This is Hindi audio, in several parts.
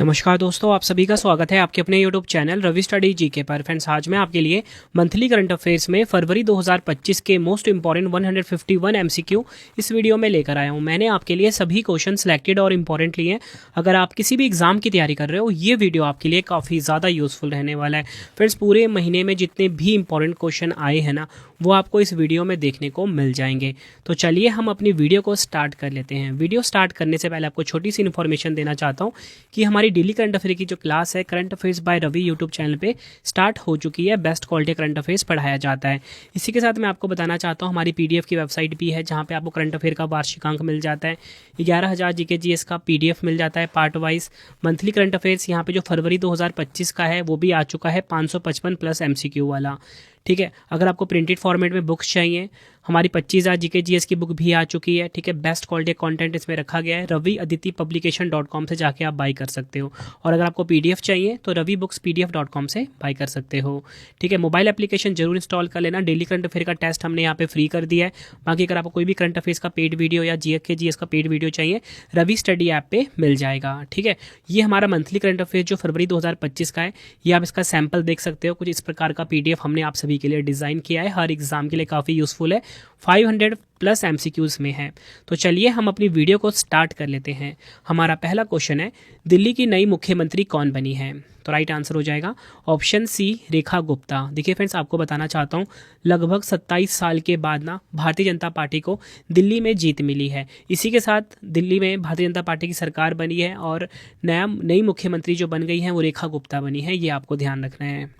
नमस्कार दोस्तों, आप सभी का स्वागत है आपके अपने YouTube channel Ravi study GK पर। फ्रेंड्स, आज मैं आपके लिए मंथली करंट अफेयर्स में फरवरी 2025 के मोस्ट इंपॉर्टेंट 151 एमसीक्यू इस वीडियो में लेकर आया हूं। मैंने आपके लिए सभी क्वेश्चन सिलेक्टेड और इंपॉर्टेंट लिए हैं। अगर आप किसी भी एग्जाम की तैयारी कर रहे हो, ये वीडियो आपके लिए काफ़ी ज़्यादा यूजफुल रहने वाला है। फ्रेंड्स, पूरे महीने में जितने भी इंपॉर्टेंट क्वेश्चन आए हैं ना, वो आपको इस वीडियो में देखने को मिल जाएंगे। तो चलिए हम अपनी वीडियो को स्टार्ट कर लेते हैं। वीडियो स्टार्ट करने से पहले आपको छोटी सी इन्फॉर्मेशन देना चाहता हूँ कि हमारी डेली करंट अफेयर की जो क्लास है current affairs by Ravi YouTube channel पे स्टार्ट हो चुकी है। बेस्ट क्वालिटी करंट अफेयर्स पढ़ाया जाता है। इसी के साथ मैं आपको बताना चाहता हूँ हमारी पीडीएफ की वेबसाइट भी है, जहाँ पे आपको करंट अफेयर का वार्षिकांक मिल जाता है। 11,000 जीके जीएस का पीडीएफ मिल जाता है part wise. Monthly current affairs यहाँ पे जो फरवरी 2025 का है वो भी आ चुका है, 555 प्लस एमसीक्यू वाला। ठीक है, अगर आपको प्रिंटेड फॉर्मेट में बुक्स चाहिए, हमारी 25,000 जीके जीएस की बुक भी आ चुकी है। ठीक है, बेस्ट क्वालिटी कंटेंट इसमें रखा गया है। रवि अदिति publication.com से जाके आप बाई कर सकते हो। और अगर आपको पीडीएफ चाहिए तो रवि बुक्स pdf.com से बाई कर सकते हो। ठीक है, मोबाइल एप्लीकेशन जरूर इंस्टॉल कर लेना। डेली करंट अफेयर का टेस्ट हमने यहाँ पे फ्री कर दिया है। बाकी अगर आपको कोई भी करंट अफेयर्स का पेड वीडियो या जीके जीएस का पेड वीडियो चाहिए, रवि स्टडी ऐप पे मिल जाएगा। ठीक है, ये हमारा मंथली करंट अफेयर जो फरवरी 2025 का है, ये आप इसका सैंपल देख सकते हो। कुछ इस प्रकार का पीडीएफ हमने आप सभी के लिए डिज़ाइन किया है। हर एग्जाम के लिए काफ़ी यूजफुल है। 500 प्लस एमसीक्यूज में है। तो चलिए हम अपनी वीडियो को स्टार्ट कर लेते हैं। हमारा पहला क्वेश्चन है, दिल्ली की नई मुख्यमंत्री कौन बनी है? तो राइट आंसर हो जाएगा ऑप्शन सी, रेखा गुप्ता। देखिए फ्रेंड्स, आपको बताना चाहता हूँ, लगभग 27 साल के बाद ना भारतीय जनता पार्टी को दिल्ली में जीत मिली है। इसी के साथ दिल्ली में भारतीय जनता पार्टी की सरकार बनी है और नई मुख्यमंत्री जो बन गई है वो रेखा गुप्ता बनी है। ये आपको ध्यान रखना है।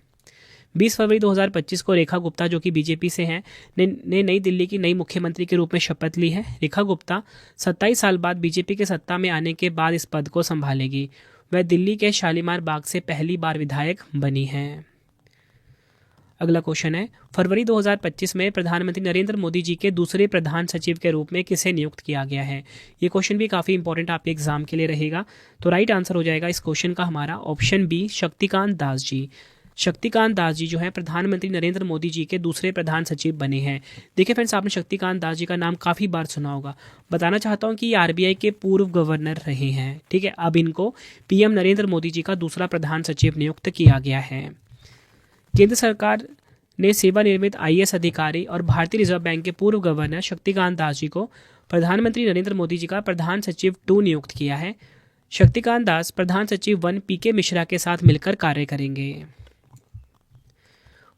20 फरवरी 2025 को रेखा गुप्ता, जो कि बीजेपी से हैं, ने नई दिल्ली की नई मुख्यमंत्री के रूप में शपथ ली है। रेखा गुप्ता 27 साल बाद बीजेपी के सत्ता में आने के बाद इस पद को संभालेगी। वह दिल्ली के शालीमार बाग से पहली बार विधायक बनी हैं। अगला क्वेश्चन है, फरवरी 2025 में प्रधानमंत्री नरेंद्र मोदी जी के दूसरे प्रधान सचिव के रूप में किसे नियुक्त किया गया है? ये क्वेश्चन भी काफ़ी इंपॉर्टेंट आपके एग्जाम के लिए रहेगा। तो राइट आंसर हो जाएगा इस क्वेश्चन का हमारा ऑप्शन बी, शक्तिकांत दास जी। शक्तिकांत दास जी जो है प्रधानमंत्री नरेंद्र मोदी जी के दूसरे प्रधान सचिव बने हैं। देखिए फ्रेंड्स, आपने शक्तिकांत दास जी का नाम काफ़ी बार सुना होगा। बताना चाहता हूं कि ये आरबीआई के पूर्व गवर्नर रहे हैं। ठीक है, अब इनको पीएम नरेंद्र मोदी जी का दूसरा प्रधान सचिव नियुक्त किया गया है। केंद्र सरकार ने सेवानिवृत्त आईएएस अधिकारी और भारतीय रिजर्व बैंक के पूर्व गवर्नर शक्तिकांत दास जी को प्रधानमंत्री नरेंद्र मोदी जी का प्रधान सचिव 2 नियुक्त किया है। शक्तिकांत दास प्रधान सचिव 1 पीके मिश्रा के साथ मिलकर कार्य करेंगे।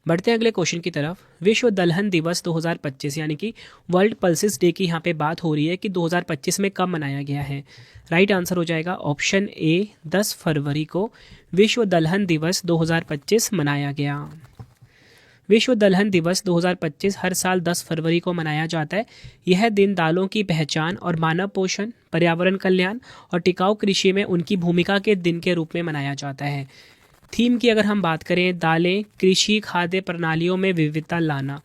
बढ़ते हैं अगले क्वेश्चन की तरफ। विश्व दलहन दिवस 2025 यानी कि वर्ल्ड पल्सेस डे की यहाँ पे बात हो रही है कि 2025 में कब मनाया गया है? राइट आंसर हो जाएगा ऑप्शन ए, 10 फरवरी को विश्व दलहन दिवस 2025 मनाया गया। विश्व दलहन दिवस 2025 हर साल 10 फरवरी को मनाया जाता है। यह दिन दालों की पहचान और मानव पोषण, पर्यावरण कल्याण और टिकाऊ कृषि में उनकी भूमिका के दिन के रूप में मनाया जाता है। थीम की अगर हम बात करें, दालें, कृषि खाद्य प्रणालियों में विविधता लाना।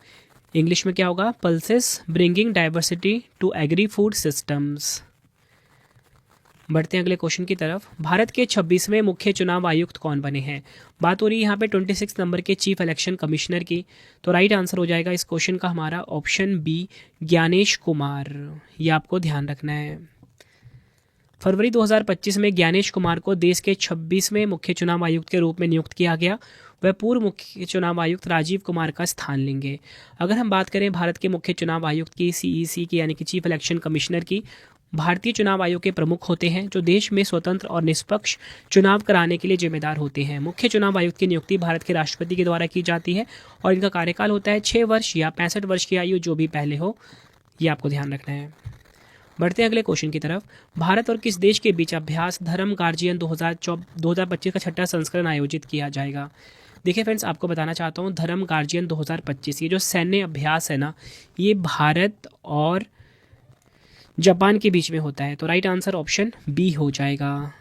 इंग्लिश में क्या होगा? Pulses bringing diversity to agri food systems. बढ़ते हैं अगले क्वेश्चन की तरफ। भारत के 26वें मुख्य चुनाव आयुक्त कौन बने हैं? बात हो रही है यहाँ पे 26 नंबर के चीफ इलेक्शन कमिश्नर की। तो राइट आंसर हो जाएगा इस क्वेश्चन का हमारा ऑप्शन बी, ज्ञानेश कुमार। ये आपको ध्यान रखना है। फरवरी 2025 में ज्ञानेश कुमार को देश के 26वें मुख्य चुनाव आयुक्त के रूप में नियुक्त किया गया। वह पूर्व मुख्य चुनाव आयुक्त राजीव कुमार का स्थान लेंगे। अगर हम बात करें भारत के मुख्य चुनाव आयुक्त की, सीईसी की यानी कि चीफ इलेक्शन कमिश्नर की, भारतीय चुनाव आयोग के प्रमुख होते हैं जो देश में स्वतंत्र और निष्पक्ष चुनाव कराने के लिए जिम्मेदार होते हैं। मुख्य चुनाव आयुक्त की नियुक्ति भारत के राष्ट्रपति के द्वारा की जाती है और इनका कार्यकाल होता है 6 वर्ष या 65 वर्ष की आयु, जो भी पहले हो। ये आपको ध्यान रखना है। बढ़ते हैं अगले क्वेश्चन की तरफ। भारत और किस देश के बीच अभ्यास धर्म गार्जियन 2025 का 6ठा संस्करण आयोजित किया जाएगा? देखिए फ्रेंड्स, आपको बताना चाहता हूँ, धर्म गार्जियन 2025 ये जो सैन्य अभ्यास है ना, ये भारत और जापान के बीच में होता है। तो राइट आंसर ऑप्शन बी हो जाएगा।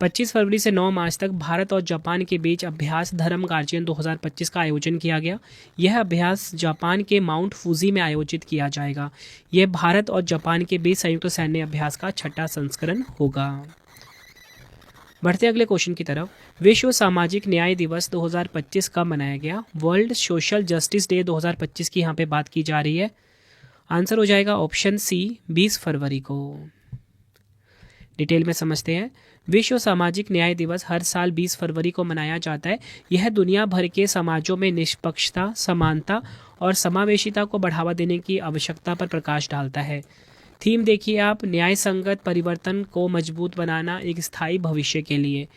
25 फरवरी से 9 मार्च तक भारत और जापान के बीच अभ्यास धर्म गार्जियन 2025 का आयोजन किया गया। यह अभ्यास जापान के माउंट फूजी में आयोजित किया जाएगा। यह भारत और जापान के बीच संयुक्त सैन्य अभ्यास का 6ठा संस्करण होगा। बढ़ते अगले क्वेश्चन की तरफ। विश्व सामाजिक न्याय दिवस 2025 कब मनाया गया? वर्ल्ड सोशल जस्टिस डे 2025 की यहाँ पे बात की जा रही है। आंसर हो जाएगा ऑप्शन सी, 20 फरवरी को। डिटेल में समझते हैं। विश्व सामाजिक न्याय दिवस हर साल 20 फरवरी को मनाया जाता है। यह दुनिया भर के समाजों में निष्पक्षता, समानता और समावेशिता को बढ़ावा देने की आवश्यकता पर प्रकाश डालता है। थीम देखिए आप, न्याय संगत परिवर्तन को मजबूत बनाना एक स्थायी भविष्य के लिए।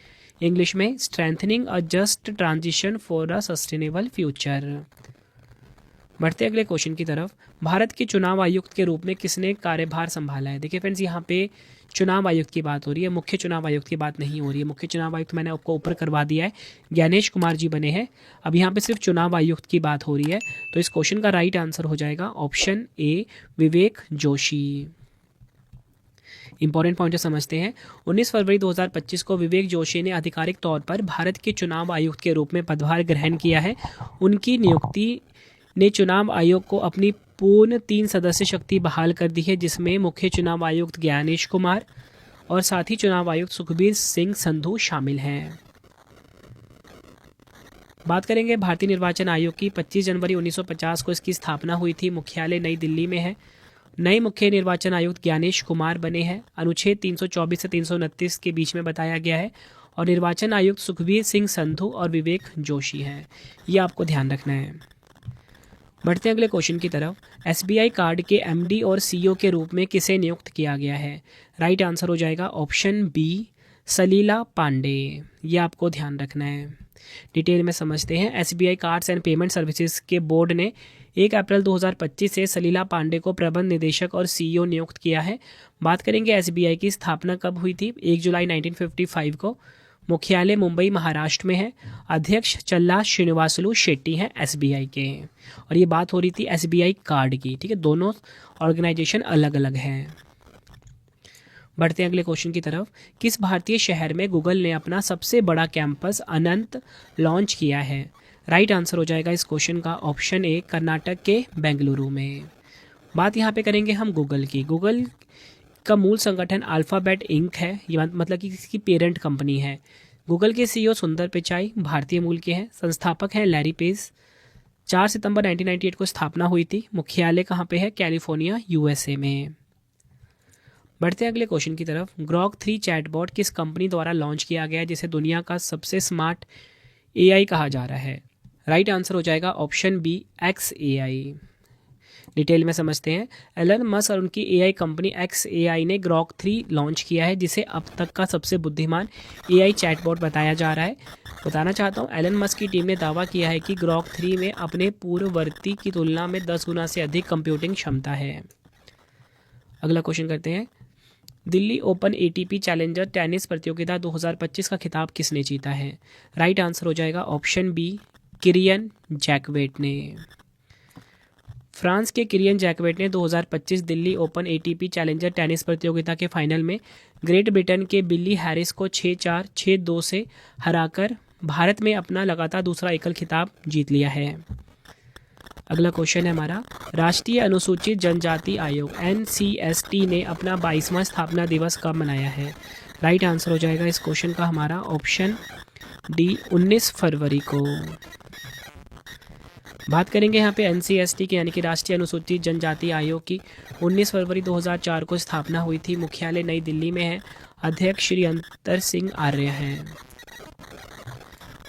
इंग्लिश में strengthening a just transition for a sustainable future. बढ़ते अगले क्वेश्चन की तरफ। भारत के चुनाव आयुक्त के रूप में किसने कार्यभार संभाला है? देखिए फ्रेंड्स, यहाँ पे चुनाव आयुक्त की बात हो रही है, मुख्य चुनाव आयुक्त की बात नहीं हो रही है। मुख्य चुनाव आयुक्त मैंने आपको ऊपर करवा दिया है, ज्ञानेश कुमार जी बने हैं। अब यहाँ पे सिर्फ चुनाव आयुक्त की बात हो रही है, तो इस क्वेश्चन का राइट आंसर हो जाएगा ऑप्शन ए, विवेक जोशी। इंपॉर्टेंट पॉइंट समझते हैं। 19 फरवरी 2025 को विवेक जोशी ने आधिकारिक तौर पर भारत के चुनाव आयुक्त के रूप में पदभार ग्रहण किया है। उनकी नियुक्ति ने चुनाव आयोग को अपनी पूर्ण 3 सदस्य शक्ति बहाल कर दी है, जिसमें मुख्य चुनाव आयुक्त ज्ञानेश कुमार और साथ ही चुनाव आयुक्त सुखबीर सिंह संधू शामिल हैं। बात करेंगे भारतीय निर्वाचन आयोग की। 25 जनवरी 1950 को इसकी स्थापना हुई थी। मुख्यालय नई दिल्ली में है। नए मुख्य निर्वाचन आयुक्त ज्ञानेश कुमार बने हैं। अनुच्छेद 324 से 329 के बीच में बताया गया है। और निर्वाचन आयुक्त सुखबीर सिंह संधू और विवेक जोशी हैं। ये आपको ध्यान रखना है। बढ़ते अगले क्वेश्चन की तरफ। SBI कार्ड के MD और CEO के रूप में किसे नियुक्त किया गया है? राइट आंसर हो जाएगा ऑप्शन बी, सलीला पांडे। ये आपको ध्यान रखना है। डिटेल में समझते हैं। SBI cards and payment services के बोर्ड ने 1 अप्रैल 2025 से सलीला पांडे को प्रबंध निदेशक और CEO नियुक्त किया है। बात करेंगे SBI की स्थापना कब हुई थी? 1 जुलाई 1955 को। मुख्यालय मुंबई महाराष्ट्र में है। अध्यक्ष चल्ला श्रीनिवासलू शेट्टी हैं SBI के। और ये बात हो रही थी SBI कार्ड की, ठीक है। दोनों ऑर्गेनाइजेशन अलग अलग हैं। बढ़ते हैं अगले क्वेश्चन की तरफ। किस भारतीय शहर में गूगल ने अपना सबसे बड़ा कैंपस अनंत लॉन्च किया है? राइट आंसर हो जाएगा इस क्वेश्चन का ऑप्शन ए, कर्नाटक के बेंगलुरु में। बात यहाँ पे करेंगे हम गूगल की। गूगल का मूल संगठन अल्फाबेट इंक है। ये मतलब कि इसकी पेरेंट कंपनी है। गूगल के CEO सुंदर पिचाई भारतीय मूल के हैं। संस्थापक हैं लैरी पेज। 4 सितंबर 1998 को स्थापना हुई थी। मुख्यालय कहाँ पे है? कैलिफोर्निया USA में। बढ़ते हैं अगले क्वेश्चन की तरफ। ग्रॉक 3 चैटबॉट किस कंपनी द्वारा लॉन्च किया गया है, जिसे दुनिया का सबसे स्मार्ट AI कहा जा रहा है? राइट आंसर हो जाएगा ऑप्शन बी, XAI। डिटेल में समझते हैं। एलन मस्क और उनकी AI कंपनी XAI ने ग्रॉक 3 लॉन्च किया है, जिसे अब तक का सबसे बुद्धिमान AI चैटबॉट बताया जा रहा है। बताना चाहता हूँ, एलन मस्क की टीम ने दावा किया है कि ग्रॉक 3 में अपने पूर्ववर्ती की तुलना में 10 गुना से अधिक कंप्यूटिंग क्षमता है। अगला क्वेश्चन करते हैं। Delhi open ATP challenger tennis प्रतियोगिता 2025 का खिताब किसने जीता है? राइट आंसर हो जाएगा ऑप्शन बी, किरियन जैकवेट ने। फ्रांस के किरियन जैकवेट ने 2025 Delhi open ATP challenger tennis प्रतियोगिता के फाइनल में ग्रेट ब्रिटेन के बिली हैरिस को 6-4, 6-2 से हराकर भारत में अपना लगातार दूसरा एकल खिताब जीत लिया है। अगला क्वेश्चन है हमारा। राष्ट्रीय अनुसूचित जनजाति आयोग NCST ने अपना 22वां स्थापना दिवस कब मनाया है? राइट आंसर हो जाएगा इस क्वेश्चन का हमारा ऑप्शन डी, 19 फरवरी को। बात करेंगे यहाँ पे NCST की, यानी कि राष्ट्रीय अनुसूचित जनजाति आयोग की। 19 फरवरी 2004 को स्थापना हुई थी। मुख्यालय नई दिल्ली में है। अध्यक्ष श्री अंतर सिंह आर्य हैं।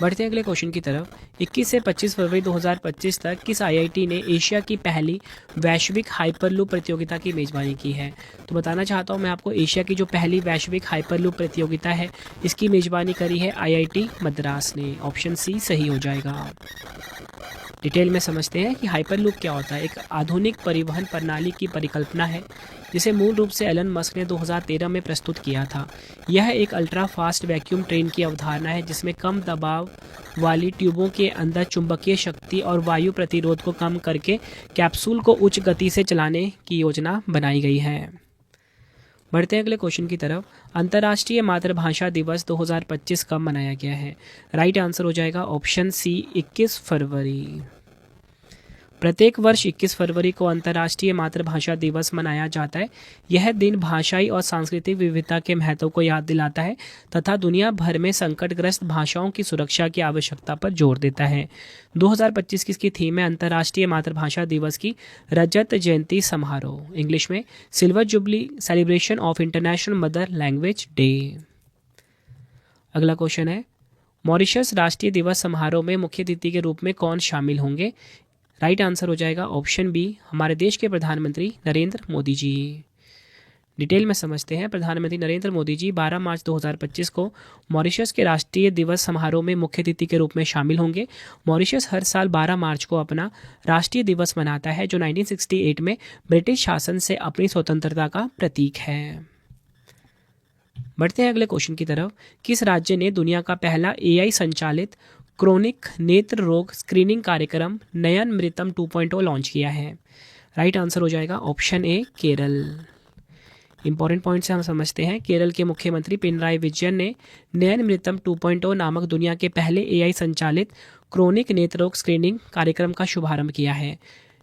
बढ़ते हैं अगले क्वेश्चन की तरफ। 21 से 25 फरवरी 2025 तक किस IIT ने एशिया की पहली वैश्विक हाइपरलूप प्रतियोगिता की मेजबानी की है? तो बताना चाहता हूं मैं आपको, एशिया की जो पहली वैश्विक हाइपरलूप प्रतियोगिता है, इसकी मेजबानी करी है IIT मद्रास ने। ऑप्शन सी सही हो जाएगा। डिटेल में समझते हैं कि हाइपरलूप क्या होता है। एक आधुनिक परिवहन प्रणाली की परिकल्पना है, जिसे मूल रूप से एलन मस्क ने 2013 में प्रस्तुत किया था। यह एक अल्ट्रा फास्ट वैक्यूम ट्रेन की अवधारणा है, जिसमें कम दबाव वाली ट्यूबों के अंदर चुंबकीय शक्ति और वायु प्रतिरोध को कम करके कैप्सूल को उच्च गति से चलाने की योजना बनाई गई है। बढ़ते हैं अगले क्वेश्चन की तरफ। अंतर्राष्ट्रीय मातृभाषा दिवस 2025 कब मनाया गया है? राइट आंसर हो जाएगा ऑप्शन सी, 21 फरवरी। प्रत्येक वर्ष 21 फरवरी को अंतर्राष्ट्रीय मातृभाषा दिवस मनाया जाता है। यह दिन भाषाई और सांस्कृतिक विविधता के महत्व को याद दिलाता है तथा दुनिया भर में संकटग्रस्त भाषाओं की सुरक्षा की आवश्यकता पर जोर देता है। 2025 की इसकी थीम है अंतर्राष्ट्रीय मातृभाषा दिवस की रजत जयंती समारोह, इंग्लिश में silver jubilee celebration of international mother language day. अगला क्वेश्चन है, मॉरिशस राष्ट्रीय दिवस समारोह में मुख्य अतिथि के रूप में कौन शामिल होंगे? राइट आंसर हो जाएगा ऑप्शन बी, हमारे देश के प्रधानमंत्री नरेंद्र मोदी जी। डिटेल में समझते हैं। प्रधानमंत्री नरेंद्र मोदी जी 12 मार्च 2025 को मॉरिशस के राष्ट्रीय दिवस समारोह में मुख्य अतिथि के रूप में शामिल होंगे। मॉरिशस हर साल 12 मार्च को अपना राष्ट्रीय दिवस मनाता है, जो 1968 में ब्रिटिश शासन से अपनी स्वतंत्रता का प्रतीक है। बढ़ते हैं अगले क्वेश्चन की तरफ। किस राज्य ने दुनिया का पहला एआई संचालित क्रोनिक नेत्र रोग स्क्रीनिंग कार्यक्रम नयन मृतम 2.0 लॉन्च किया है? राइट आंसर हो जाएगा ऑप्शन ए, केरल। इंपॉर्टेंट पॉइंट से हम समझते हैं। केरल के मुख्यमंत्री पिनराई विजयन ने नयन मृतम 2.0 नामक दुनिया के पहले एआई संचालित क्रोनिक नेत्र रोग स्क्रीनिंग कार्यक्रम का शुभारंभ किया है।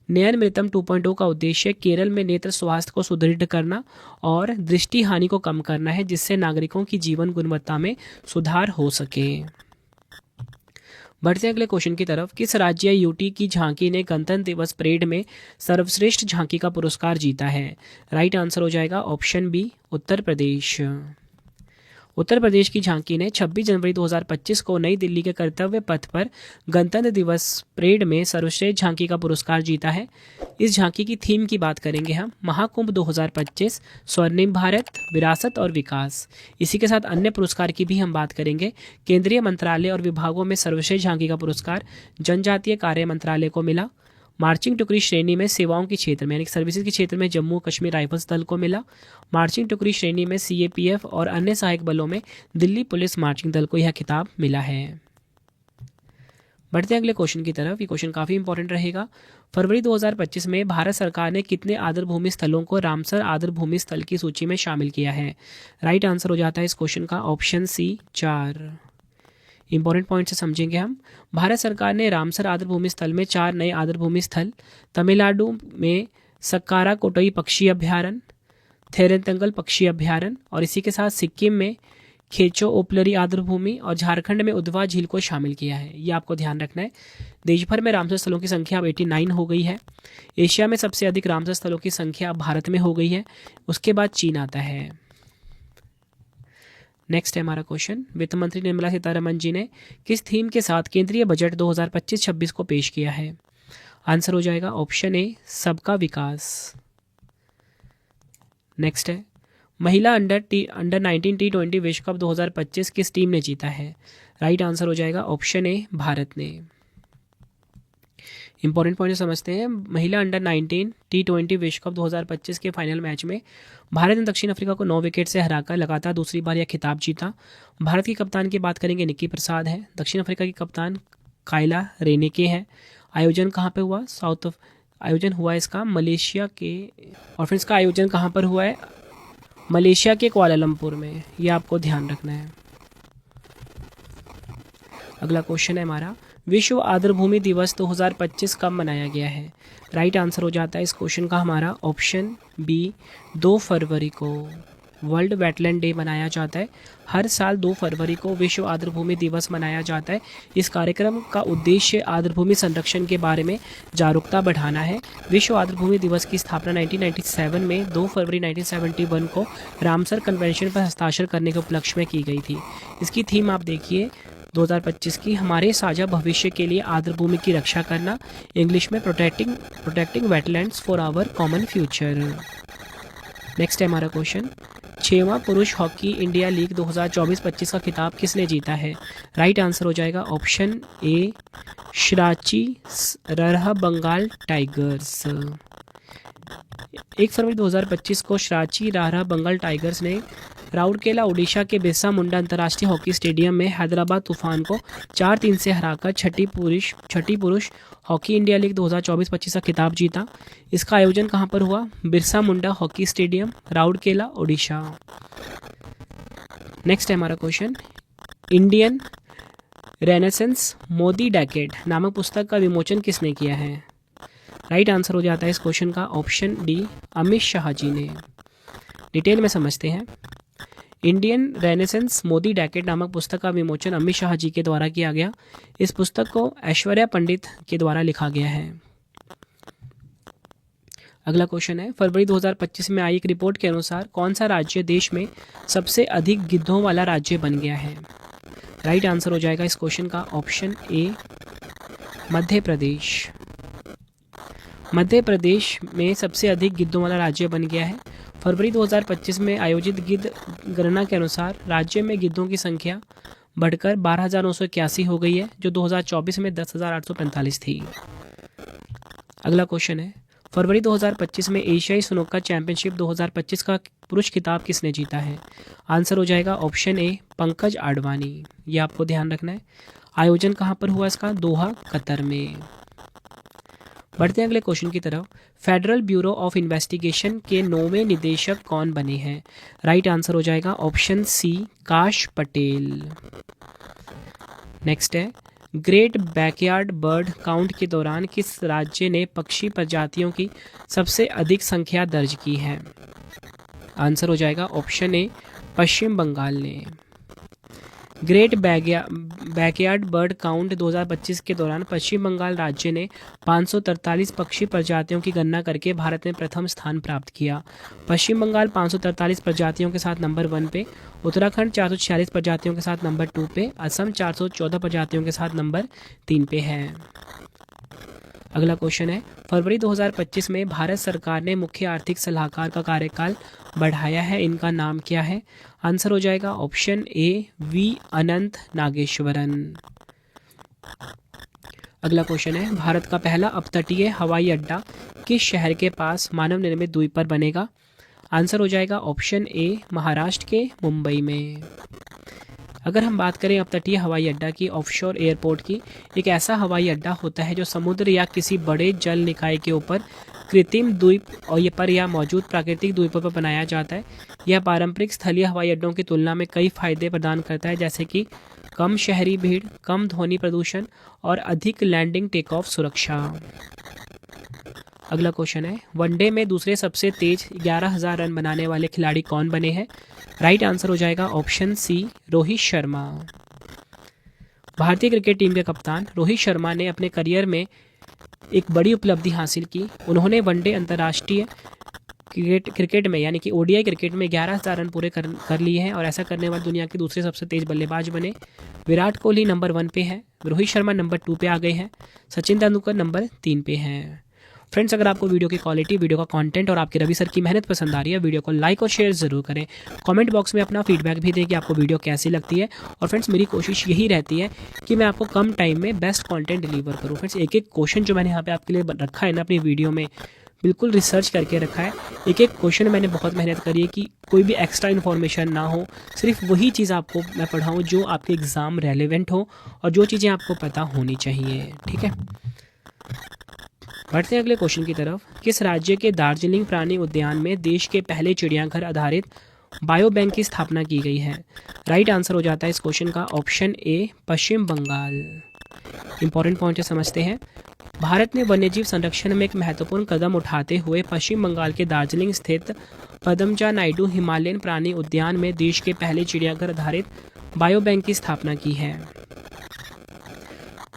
नयन मृतम 2.0 का उद्देश्य केरल में नेत्र स्वास्थ्य को सुदृढ़ करना और दृष्टि हानि को कम करना है, जिससे नागरिकों की जीवन गुणवत्ता में सुधार हो सके। बढ़ते अगले क्वेश्चन की तरफ। किस राज्य यूटी की झांकी ने गणतंत्र दिवस परेड में सर्वश्रेष्ठ झांकी का पुरस्कार जीता है? राइट आंसर हो जाएगा ऑप्शन बी, उत्तर प्रदेश। उत्तर प्रदेश की झांकी ने 26 जनवरी 2025 को नई दिल्ली के कर्तव्य पथ पर गणतंत्र दिवस परेड में सर्वश्रेष्ठ झांकी का पुरस्कार जीता है। इस झांकी की थीम की बात करेंगे हम, महाकुंभ 2025, स्वर्णिम भारत, विरासत और विकास। इसी के साथ अन्य पुरस्कार की भी हम बात करेंगे। केंद्रीय मंत्रालय और विभागों में सर्वश्रेष्ठ झांकी का पुरस्कार जनजातीय कार्य मंत्रालय को मिला। मार्चिंग टुकड़ी श्रेणी में सेवाओं के क्षेत्र में यानी सर्विसेज के क्षेत्र में जम्मू कश्मीर राइफल्स दल को मिला। मार्चिंग टुकड़ी श्रेणी में सीएपीएफ और अन्य सहायक बलों में दिल्ली पुलिस मार्चिंग दल को यह खिताब मिला है। बढ़ते हैं अगले क्वेश्चन की तरफ। ये क्वेश्चन काफ़ी इंपॉर्टेंट रहेगा। फरवरी 2025 में भारत सरकार ने कितने आदरभूमि स्थलों को रामसर आदरभूमि स्थल की सूची में शामिल किया है? राइट आंसर हो जाता है इस क्वेश्चन का ऑप्शन सी, 4। इंपॉर्टेंट पॉइंट से समझेंगे हम। भारत सरकार ने रामसर आदरभूमि स्थल में 4 नए आदरभूमि स्थल, तमिलनाडु में सक्कारा कोटई पक्षी अभ्यारण्य, थेरेंतंगल पक्षी अभ्यारण्य और इसी के साथ सिक्किम में खेचो ओपलरी आदरभूमि और झारखंड में उधवा झील को शामिल किया है। ये आपको ध्यान रखना है। देश भर में रामसर स्थलों की संख्या अब 89 हो गई है। एशिया में सबसे अधिक रामसर स्थलों की संख्या अब भारत में हो गई है। उसके बाद चीन आता है। नेक्स्ट है हमारा क्वेश्चन। वित्त मंत्री निर्मला सीतारमण जी ने किस थीम के साथ केंद्रीय बजट 2025-26 को पेश किया है? आंसर हो जाएगा ऑप्शन ए, सबका विकास। नेक्स्ट है, महिला अंडर 19 T20 विश्व कप 2025 किस टीम ने जीता है? राइट आंसर हो जाएगा ऑप्शन ए, भारत ने। इंपॉर्टेंट पॉइंट समझते हैं। महिला अंडर 19 T20 विश्व कप 2025 के फाइनल मैच में भारत ने दक्षिण अफ्रीका को 9 विकेट से हराकर लगातार दूसरी बार यह खिताब जीता। भारत की कप्तान की बात करेंगे, निक्की प्रसाद है। दक्षिण अफ्रीका की कप्तान कायला रेनेके है। आयोजन कहाँ पे हुआ? आयोजन हुआ इसका मलेशिया के, और फिर इसका आयोजन कहाँ पर हुआ है? मलेशिया के कुआलालंपुर में। ये आपको ध्यान रखना है। अगला क्वेश्चन है हमारा, विश्व आर्द्रभूमि दिवस 2025 कब मनाया गया है? राइट आंसर हो जाता है इस क्वेश्चन का हमारा ऑप्शन बी, 2 फरवरी को। वर्ल्ड वेटलैंड डे मनाया जाता है। हर साल 2 फरवरी को विश्व आर्द्रभूमि दिवस मनाया जाता है। इस कार्यक्रम का उद्देश्य आर्द्रभूमि संरक्षण के बारे में जागरूकता बढ़ाना है। विश्व आर्द्रभूमि दिवस की स्थापना 1997 में 2 फरवरी 1971 को रामसर कन्वेंशन पर हस्ताक्षर करने के उपलक्ष्य में की गई थी। इसकी थीम आप देखिए 2025 की, हमारे साझा भविष्य के लिए आर्द्रभूमि की रक्षा करना, इंग्लिश में protecting wetlands for our common future. Next है हमारा क्वेश्चन, 6वां पुरुष हॉकी इंडिया लीग 2024-25 का खिताब किसने जीता है? राइट आंसर हो जाएगा ऑप्शन ए, श्राची ररहा बंगाल टाइगर्स। 1 फरवरी 2025 को श्राची रारा बंगाल टाइगर्स ने राउरकेला ओडिशा के बिरसा मुंडा अंतर्राष्ट्रीय हॉकी स्टेडियम में हैदराबाद तूफान को 4-3 से हराकर छठी पुरुष हॉकी इंडिया लीग 2024-25 का खिताब जीता। इसका आयोजन कहां पर हुआ? Birsa Munda hockey stadium, Rourkela, Odisha. Next है हमारा question, Indian renaissance Modi decade नामक पुस्तक का विमोचन किसने किया है? राइट आंसर हो जाता है इस क्वेश्चन का ऑप्शन डी, अमित शाह जी ने। डिटेल में समझते हैं। इंडियन रेनेसेंस मोदी डेकेड नामक पुस्तक का विमोचन अमित शाह जी के द्वारा किया गया। इस पुस्तक को ऐश्वर्या पंडित के द्वारा लिखा गया है। अगला क्वेश्चन है, फरवरी 2025 में आई एक रिपोर्ट के अनुसार कौन सा राज्य देश में सबसे अधिक गिद्धों वाला राज्य बन गया है? राइट आंसर हो जाएगा इस क्वेश्चन का ऑप्शन ए, मध्य प्रदेश। मध्य प्रदेश में सबसे अधिक गिद्धों वाला राज्य बन गया है। फरवरी 2025 में आयोजित गिद्ध गणना के अनुसार राज्य में गिद्धों की संख्या बढ़कर 12,981 हो गई है, जो 2024 में 10,845 थी। अगला क्वेश्चन है, फरवरी 2025 में एशियाई स्नूकर चैंपियनशिप 2025 का पुरुष खिताब किसने जीता है? आंसर हो जाएगा ऑप्शन ए, पंकज आडवाणी। ये आपको ध्यान रखना है। आयोजन कहाँ पर हुआ इसका? दोहा, कतर में। बढ़ते हैं अगले क्वेश्चन की तरफ। फेडरल ब्यूरो ऑफ इन्वेस्टिगेशन के 9वें निदेशक कौन बने हैं? राइट आंसर हो जाएगा ऑप्शन सी, काश पटेल। नेक्स्ट है, ग्रेट बैकयार्ड बर्ड काउंट के दौरान किस राज्य ने पक्षी प्रजातियों की सबसे अधिक संख्या दर्ज की है? आंसर हो जाएगा ऑप्शन ए, पश्चिम बंगाल ने। ग्रेट बैकयार्ड बर्ड काउंट 2025 के दौरान पश्चिम बंगाल राज्य ने 543 पक्षी प्रजातियों की गणना करके भारत में प्रथम स्थान प्राप्त किया। पश्चिम बंगाल 543 प्रजातियों के साथ नंबर 1 पे, उत्तराखंड 446 प्रजातियों के साथ नंबर 2 पे, असम 414 प्रजातियों के साथ नंबर 3 पे है। अगला क्वेश्चन है, फरवरी 2025 में भारत सरकार ने मुख्य आर्थिक सलाहकार का कार्यकाल बढ़ाया है, इनका नाम क्या है? आंसर हो जाएगा ऑप्शन ए, वी अनंत नागेश्वरन। अगला क्वेश्चन है, भारत का पहला अपतटीय हवाई अड्डा किस शहर के पास मानव निर्मित द्वीप पर बनेगा? आंसर हो जाएगा ऑप्शन ए, महाराष्ट्र के मुंबई में। अगर हम बात करें अपतटीय हवाई अड्डा की, ऑफशोर एयरपोर्ट की, एक ऐसा हवाई अड्डा होता है जो समुद्र या किसी बड़े जल निकाय के ऊपर कृत्रिम द्वीप और ये पर या मौजूद प्राकृतिक द्वीपों पर बनाया जाता है। यह पारंपरिक स्थलीय हवाई अड्डों की तुलना में कई फायदे प्रदान करता है, जैसे कि कम शहरी भीड़, कम ध्वनि प्रदूषण और अधिक लैंडिंग टेक ऑफ सुरक्षा। अगला क्वेश्चन है, वनडे में दूसरे सबसे तेज 11,000 रन बनाने वाले खिलाड़ी कौन बने हैं? राइट आंसर हो जाएगा ऑप्शन सी, रोहित शर्मा। भारतीय क्रिकेट टीम के कप्तान रोहित शर्मा ने अपने करियर में एक बड़ी उपलब्धि हासिल की। उन्होंने वनडे अंतर्राष्ट्रीय क्रिकेट में यानी कि ओडीआई क्रिकेट में 11,000 रन पूरे कर लिए हैं और ऐसा करने वाले दुनिया के दूसरे सबसे तेज बल्लेबाज बने। विराट कोहली नंबर 1 पे है, रोहित शर्मा नंबर 2 पे आ गए हैं, सचिन तेंदुलकर नंबर 3 पे हैं। फ्रेंड्स, अगर आपको वीडियो की क्वालिटी, वीडियो का कंटेंट और आपके रवि सर की मेहनत पसंद आ रही है, वीडियो को लाइक और शेयर जरूर करें। कमेंट बॉक्स में अपना फीडबैक भी दें कि आपको वीडियो कैसी लगती है। और फ्रेंड्स, मेरी कोशिश यही रहती है कि मैं आपको कम टाइम में बेस्ट कंटेंट डिलीवर करूँ। फ्रेंड्स, एक एक क्वेश्चन जो मैंने यहाँ पे आपके लिए रखा है ना अपनी वीडियो में, बिल्कुल रिसर्च करके रखा है। एक एक क्वेश्चन मैंने बहुत मेहनत करी है कि कोई भी एक्स्ट्रा इन्फॉर्मेशन ना हो, सिर्फ वही चीज़ आपको मैं पढ़ाऊँ जो आपके एग्ज़ाम रेलेवेंट हो और जो चीज़ें आपको पता होनी चाहिए। ठीक है, बढ़ते हैं अगले क्वेश्चन की तरफ। किस राज्य के दार्जिलिंग प्राणी उद्यान में देश के पहले चिड़ियाघर आधारित बायो बैंक की स्थापना की गई है? राइट आंसर हो जाता है इस क्वेश्चन का option A, Paschim Bangal. Important point समझते हैं। भारत ने वन्यजीव संरक्षण में एक महत्वपूर्ण कदम उठाते हुए पश्चिम बंगाल के दार्जिलिंग स्थित पदमजा नायडू हिमालयन प्राणी उद्यान में देश के पहले चिड़ियाघर आधारित बायो बैंक की स्थापना की है।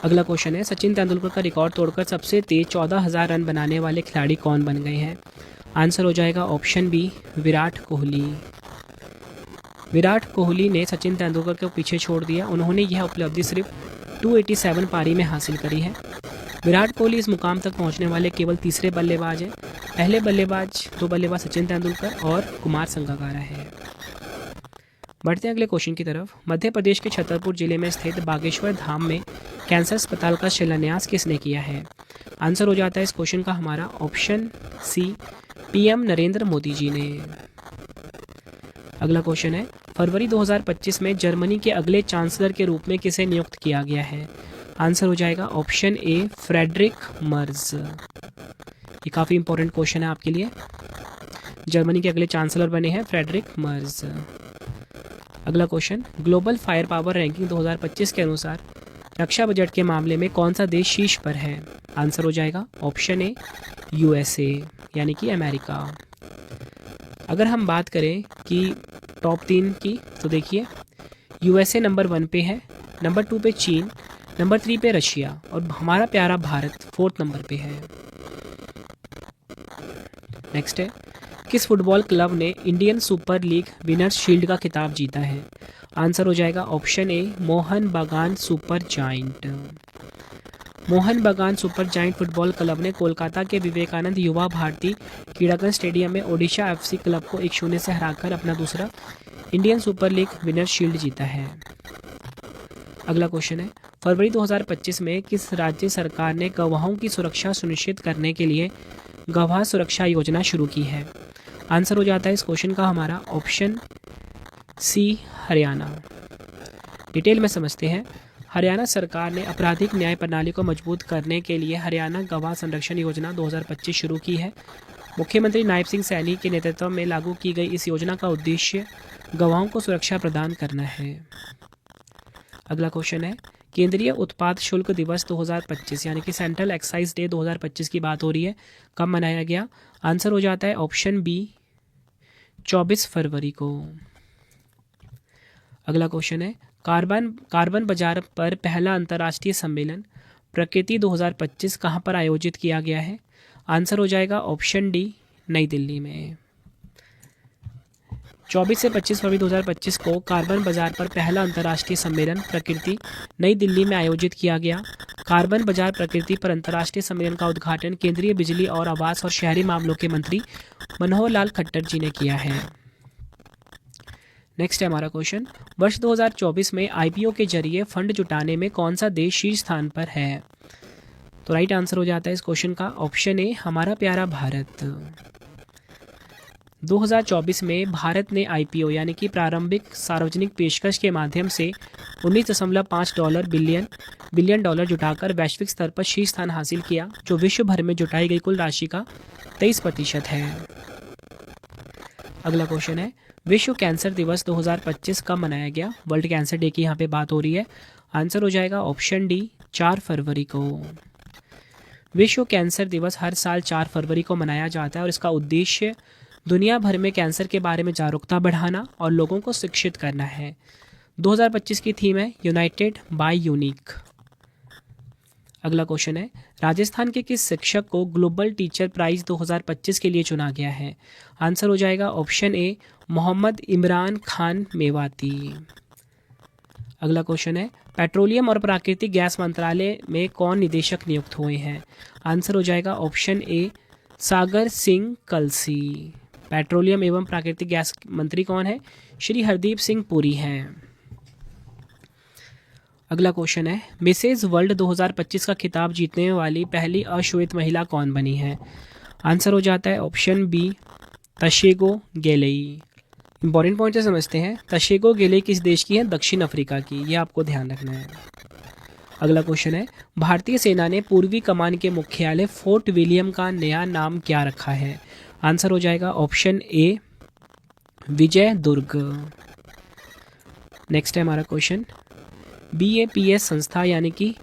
अगला क्वेश्चन है, सचिन तेंदुलकर का रिकॉर्ड तोड़कर सबसे तेज 14,000 रन बनाने वाले खिलाड़ी कौन बन गए हैं? आंसर हो जाएगा ऑप्शन बी, विराट कोहली। विराट कोहली ने सचिन तेंदुलकर को पीछे छोड़ दिया। उन्होंने यह उपलब्धि सिर्फ 287 पारी में हासिल करी है। विराट कोहली इस मुकाम तक पहुंचने वाले केवल तीसरे बल्लेबाज हैं। पहले दो बल्लेबाज सचिन तेंदुलकर और कुमार संगकारा है। बढ़ते हैं अगले क्वेश्चन की तरफ। मध्य प्रदेश के छतरपुर जिले में स्थित बागेश्वर धाम में कैंसर अस्पताल का शिलान्यास किसने किया है? आंसर हो जाता है इस क्वेश्चन का हमारा option C, PM Narendra Modi ji ने। अगला क्वेश्चन है, फरवरी 2025 में जर्मनी के अगले चांसलर के रूप में किसे नियुक्त किया गया है? आंसर हो जाएगा ऑप्शन ए, फ्रेडरिक मर्ज। ये काफ़ी इंपॉर्टेंट क्वेश्चन है आपके लिए। जर्मनी के अगले चांसलर बने हैं फ्रेडरिक मर्ज। अगला question, global fire power ranking 2025 के अनुसार रक्षा बजट के मामले में कौन सा देश शीर्ष पर है? आंसर हो जाएगा ऑप्शन ए यूएसए यानी कि अमेरिका। अगर हम बात करें कि टॉप 3 की, तो देखिए यूएसए नंबर 1 पे है, नंबर 2 पे चीन, नंबर 3 पे रशिया और हमारा प्यारा भारत 4th नंबर पे है। नेक्स्ट है, किस फुटबॉल क्लब ने Indian super league winners shield का खिताब जीता है? आंसर हो जाएगा ऑप्शन ए मोहन बागान सुपर जायंट। मोहन बागान सुपर जायंट फुटबॉल क्लब ने कोलकाता के विवेकानंद युवा भारती क्रीड़ांगन स्टेडियम में ओडिशा एफसी क्लब को 1-0 से हराकर अपना दूसरा Indian super league winners shield जीता है। अगला क्वेश्चन है, फरवरी 2025 में किस राज्य सरकार ने गवाहों की सुरक्षा सुनिश्चित करने के लिए गवाह सुरक्षा योजना शुरू की है? आंसर हो जाता है इस क्वेश्चन का हमारा ऑप्शन सी हरियाणा। डिटेल में समझते हैं। हरियाणा सरकार ने आपराधिक न्याय प्रणाली को मजबूत करने के लिए हरियाणा गवाह संरक्षण योजना 2025 शुरू की है। मुख्यमंत्री नायब सिंह सैनी के नेतृत्व में लागू की गई इस योजना का उद्देश्य गवाहों को सुरक्षा प्रदान करना है। अगला क्वेश्चन है, केंद्रीय उत्पाद शुल्क दिवस 2025 यानी कि सेंट्रल एक्साइज डे 2025 की बात हो रही है, कब मनाया गया? आंसर हो जाता है ऑप्शन बी 24 फरवरी को। अगला क्वेश्चन है, कार्बन बाजार पर पहला अंतर्राष्ट्रीय सम्मेलन प्रकृति 2025 कहाँ पर आयोजित किया गया है? आंसर हो जाएगा ऑप्शन डी नई दिल्ली में। 24 से 25 फरवरी 2025 को कार्बन बाजार पर पहला अंतर्राष्ट्रीय सम्मेलन प्रकृति नई दिल्ली में आयोजित किया गया। कार्बन बाजार प्रकृति पर अंतर्राष्ट्रीय सम्मेलन का उद्घाटन केंद्रीय बिजली और आवास और शहरी मामलों के मंत्री मनोहर लाल खट्टर जी ने किया है। नेक्स्ट है हमारा क्वेश्चन, वर्ष 2024 में आईपीओ के जरिए फंड जुटाने में कौन सा देश शीर्ष स्थान पर है? तो राइट आंसर हो जाता है इस क्वेश्चन का ऑप्शन ए हमारा प्यारा भारत। 2024 में भारत ने आईपीओ यानी कि प्रारंभिक सार्वजनिक पेशकश के माध्यम से 19.5 बिलियन डॉलर जुटाकर वैश्विक स्तर पर शीर्ष स्थान हासिल किया, जो विश्व भर में जुटाई गई कुल राशि का 23% है। अगला क्वेश्चन है, विश्व कैंसर दिवस 2025 कब मनाया गया? वर्ल्ड कैंसर डे की यहाँ पे बात हो रही है। आंसर हो जाएगा ऑप्शन डी 4 फरवरी को। विश्व कैंसर दिवस हर साल 4 फरवरी को मनाया जाता है और इसका उद्देश्य दुनिया भर में कैंसर के बारे में जागरूकता बढ़ाना और लोगों को शिक्षित करना है। 2025 की थीम है यूनाइटेड बाय यूनिक। अगला क्वेश्चन है, राजस्थान के किस शिक्षक को ग्लोबल टीचर प्राइज 2025 के लिए चुना गया है? आंसर हो जाएगा ऑप्शन ए मोहम्मद इमरान खान मेवाती। अगला क्वेश्चन है, पेट्रोलियम और प्राकृतिक गैस मंत्रालय में कौन निदेशक नियुक्त हुए हैं? आंसर हो जाएगा option A Sagar Singh Kalsi. Petroleum एवं प्राकृतिक गैस मंत्री कौन है? श्री हरदीप सिंह पुरी हैं। अगला क्वेश्चन है, मिसेज वर्ल्ड 2025 का खिताब जीतने वाली पहली अश्वेत महिला कौन बनी है? आंसर हो जाता है ऑप्शन बी तशेगो गेलेई। इंपॉर्टेंट पॉइंट से समझते हैं। तशेगो गेलेई किस देश की है? दक्षिण अफ्रीका की, ये आपको ध्यान रखना है। अगला क्वेश्चन है, भारतीय सेना ने पूर्वी कमान के मुख्यालय फोर्ट विलियम का नया नाम क्या रखा है? आंसर हो जाएगा ऑप्शन ए विजय दुर्ग। नेक्स्ट है हमारा क्वेश्चन, BAPS संस्था यानी कि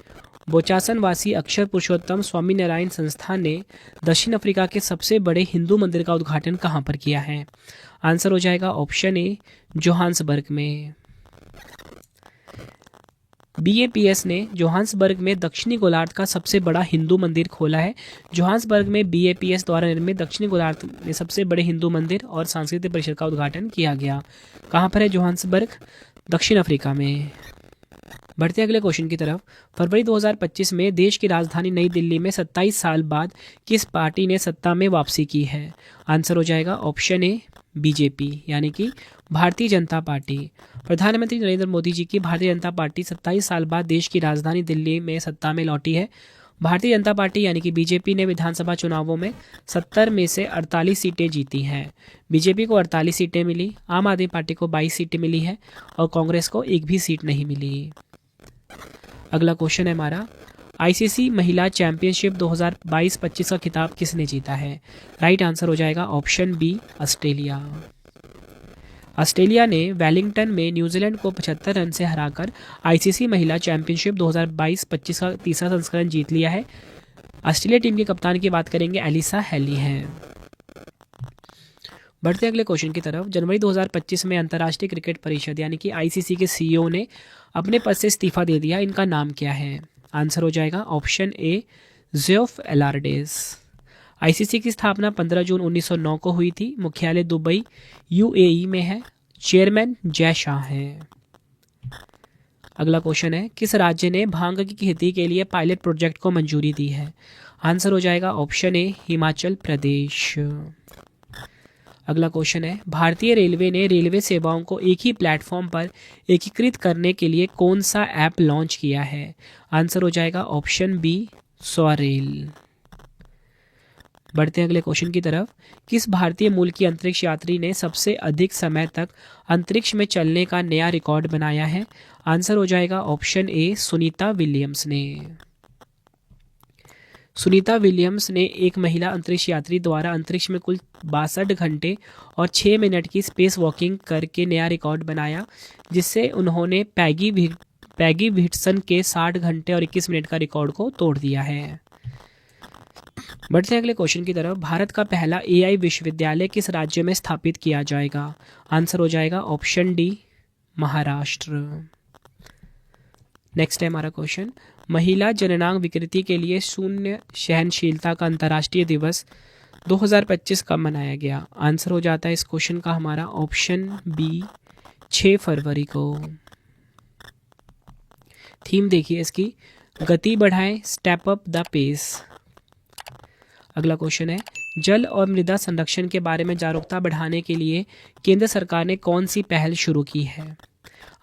बोचासनवासी अक्षर पुरुषोत्तम स्वामी नारायण संस्था ने दक्षिण अफ्रीका के सबसे बड़े हिंदू मंदिर का उद्घाटन कहाँ पर किया है? आंसर हो जाएगा ऑप्शन ए जोहान्सबर्ग में। BAPS ने जोहान्सबर्ग में दक्षिणी गोलार्ध का सबसे बड़ा हिंदू मंदिर खोला है। जोहान्सबर्ग में BAPS द्वारा निर्मित दक्षिणी गोलार्ध में सबसे बड़े हिंदू मंदिर और सांस्कृतिक परिषद का उद्घाटन किया गया। कहाँ पर है जोहान्सबर्ग? दक्षिण अफ्रीका में। बढ़ते अगले क्वेश्चन की तरफ। फरवरी 2025 में देश की राजधानी नई दिल्ली में 27 साल बाद किस पार्टी ने सत्ता में वापसी की है? आंसर हो जाएगा ऑप्शन ए BJP यानी कि भारतीय जनता पार्टी। प्रधानमंत्री नरेंद्र मोदी जी की भारतीय जनता पार्टी 27 साल बाद देश की राजधानी दिल्ली में सत्ता में लौटी है। भारतीय जनता पार्टी यानी कि BJP ने विधानसभा चुनावों में 70 में से 48 सीटें जीती हैं। BJP को 48 सीटें मिली, आम आदमी पार्टी को 22 सीटें मिली है और कांग्रेस को एक भी सीट नहीं मिली। अगला क्वेश्चन है हमारा, ICC महिला चैंपियनशिप 2022-25 का खिताब किसने जीता है? राइट आंसर हो जाएगा ऑप्शन बी ऑस्ट्रेलिया। ऑस्ट्रेलिया ने वेलिंगटन में न्यूजीलैंड को 75 रन से हराकर ICC महिला चैंपियनशिप 2022-25 का तीसरा संस्करण जीत लिया है। ऑस्ट्रेलिया टीम के कप्तान की बात करेंगे एलिसा हेली हैं। बढ़ते अगले क्वेश्चन की तरफ। जनवरी 2025 में अंतर्राष्ट्रीय क्रिकेट परिषद यानी कि आईसीसी के सीईओ ने अपने पद से इस्तीफा दे दिया। इनका नाम क्या है? आंसर हो जाएगा ऑप्शन ए ज़ेफ एलार्डेस। आईसीसी की स्थापना 15 जून 1909 को हुई थी। मुख्यालय दुबई यूएई में है। चेयरमैन जय शाह हैं। अगला क्वेश्चन है, किस राज्य ने भांग की खेती के लिए पायलट प्रोजेक्ट को मंजूरी दी है? आंसर हो जाएगा ऑप्शन ए हिमाचल प्रदेश। अगला क्वेश्चन है, भारतीय रेलवे ने रेलवे सेवाओं को एक ही प्लेटफॉर्म पर एकीकृत करने के लिए कौन सा ऐप लॉन्च किया है? आंसर हो जाएगा ऑप्शन बी स्वरेल। बढ़ते हैं अगले क्वेश्चन की तरफ। किस भारतीय मूल की अंतरिक्ष यात्री ने सबसे अधिक समय तक अंतरिक्ष में चलने का नया रिकॉर्ड बनाया है? आंसर हो जाएगा ऑप्शन ए सुनीता विलियम्स ने। सुनीता विलियम्स ने एक महिला अंतरिक्ष यात्री द्वारा अंतरिक्ष में कुल 62 घंटे और 6 मिनट की स्पेस वॉकिंग करके नया रिकॉर्ड बनाया, जिससे उन्होंने पैगी व्हिटसन के 60 घंटे और 21 मिनट का रिकॉर्ड को तोड़ दिया है। बढ़ते हैं अगले क्वेश्चन की तरफ। भारत का पहला एआई विश्वविद्यालय किस राज्य में स्थापित किया जाएगा? आंसर हो जाएगा ऑप्शन डी महाराष्ट्र। नेक्स्ट है हमारा क्वेश्चन, महिला जननांग विकृति के लिए शून्य सहनशीलता का अंतर्राष्ट्रीय दिवस 2025 कब मनाया गया? आंसर हो जाता है इस क्वेश्चन का हमारा ऑप्शन बी 6 फरवरी को। थीम देखिए इसकी, गति बढ़ाएं, स्टेप अप द पेस। अगला क्वेश्चन है, जल और मृदा संरक्षण के बारे में जागरूकता बढ़ाने के लिए केंद्र सरकार ने कौन सी पहल शुरू की है?